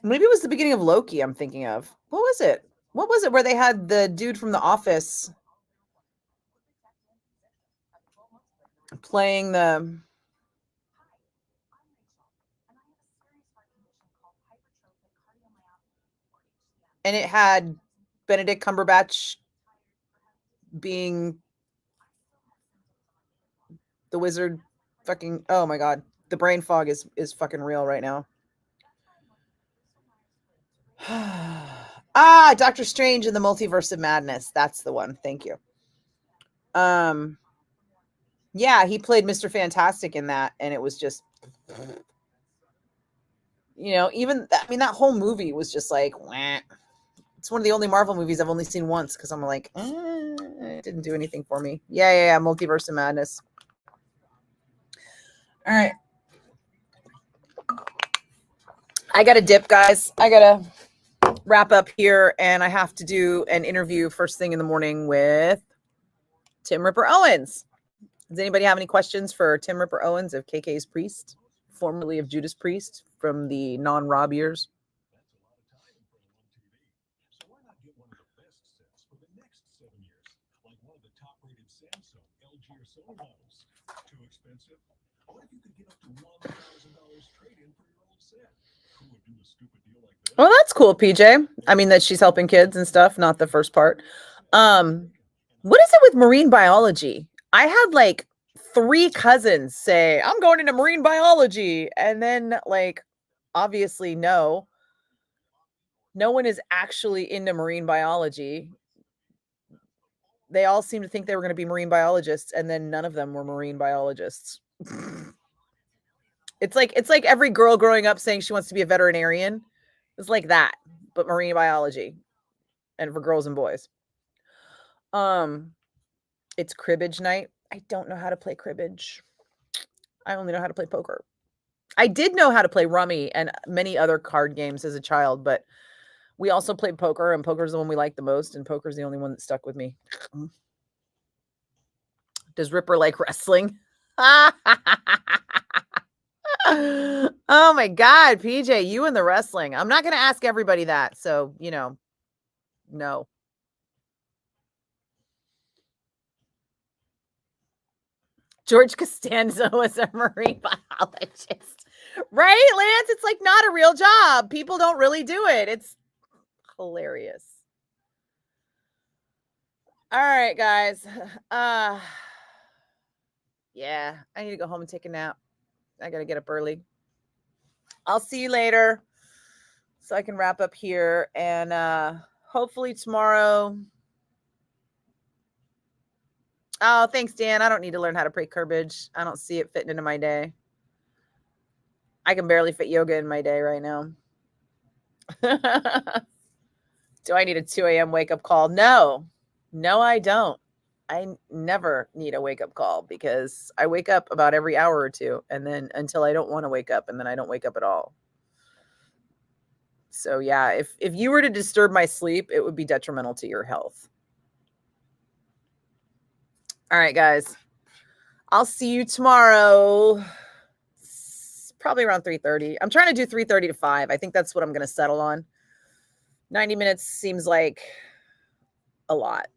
maybe it was the beginning of Loki I'm thinking of. What was it? What was it where they had the dude from The Office playing the and it had Benedict Cumberbatch being the wizard. Fucking oh my god, the brain fog is fucking real right now. Doctor Strange and the Multiverse of Madness. That's the one. Thank you. Yeah, he played Mr. Fantastic in that, and it was just, you know, even I mean that whole movie was just like, wah. It's one of the only Marvel movies I've only seen once because I'm like, it didn't do anything for me. Yeah. Multiverse of Madness. All right. I got to dip, guys. I got to wrap up here, and I have to do an interview first thing in the morning with Tim Ripper Owens. Does anybody have any questions for Tim Ripper Owens of KK's Priest, formerly of Judas Priest from the non-Rob years? Well, that's cool, PJ. I mean, that she's helping kids and stuff, not the first part. What is it with marine biology? I had like 3 cousins say, I'm going into marine biology. And then, like, obviously, no one is actually into marine biology. They all seem to think they were going to be marine biologists, and then none of them were marine biologists. It's like every girl growing up saying she wants to be a veterinarian. It's like that, but marine biology, and for girls and boys. It's cribbage night. I don't know how to play cribbage. I only know how to play poker. I did know how to play rummy and many other card games as a child, but we also played poker, and poker's the one we like the most, and poker's the only one that stuck with me. Does Ripper like wrestling? Oh my God, PJ, you and the wrestling. I'm not going to ask everybody that. So, you know, no. George Costanzo was a marine biologist. Right, Lance? It's like not a real job. People don't really do it. It's hilarious. All right, guys. Yeah, I need to go home and take a nap. I got to get up early. I'll see you later so I can wrap up here, and hopefully tomorrow. Oh, thanks, Dan. I don't need to learn how to play cribbage. I don't see it fitting into my day. I can barely fit yoga in my day right now. Do I need a 2 a.m. wake-up call? No, I don't. I never need a wake-up call because I wake up about every hour or two, and then until I don't want to wake up, and then I don't wake up at all. So yeah, if you were to disturb my sleep, it would be detrimental to your health. All right, guys. I'll see you tomorrow. Probably around 3:30. I'm trying to do 3:30 to 5. I think that's what I'm going to settle on. 90 minutes seems like a lot.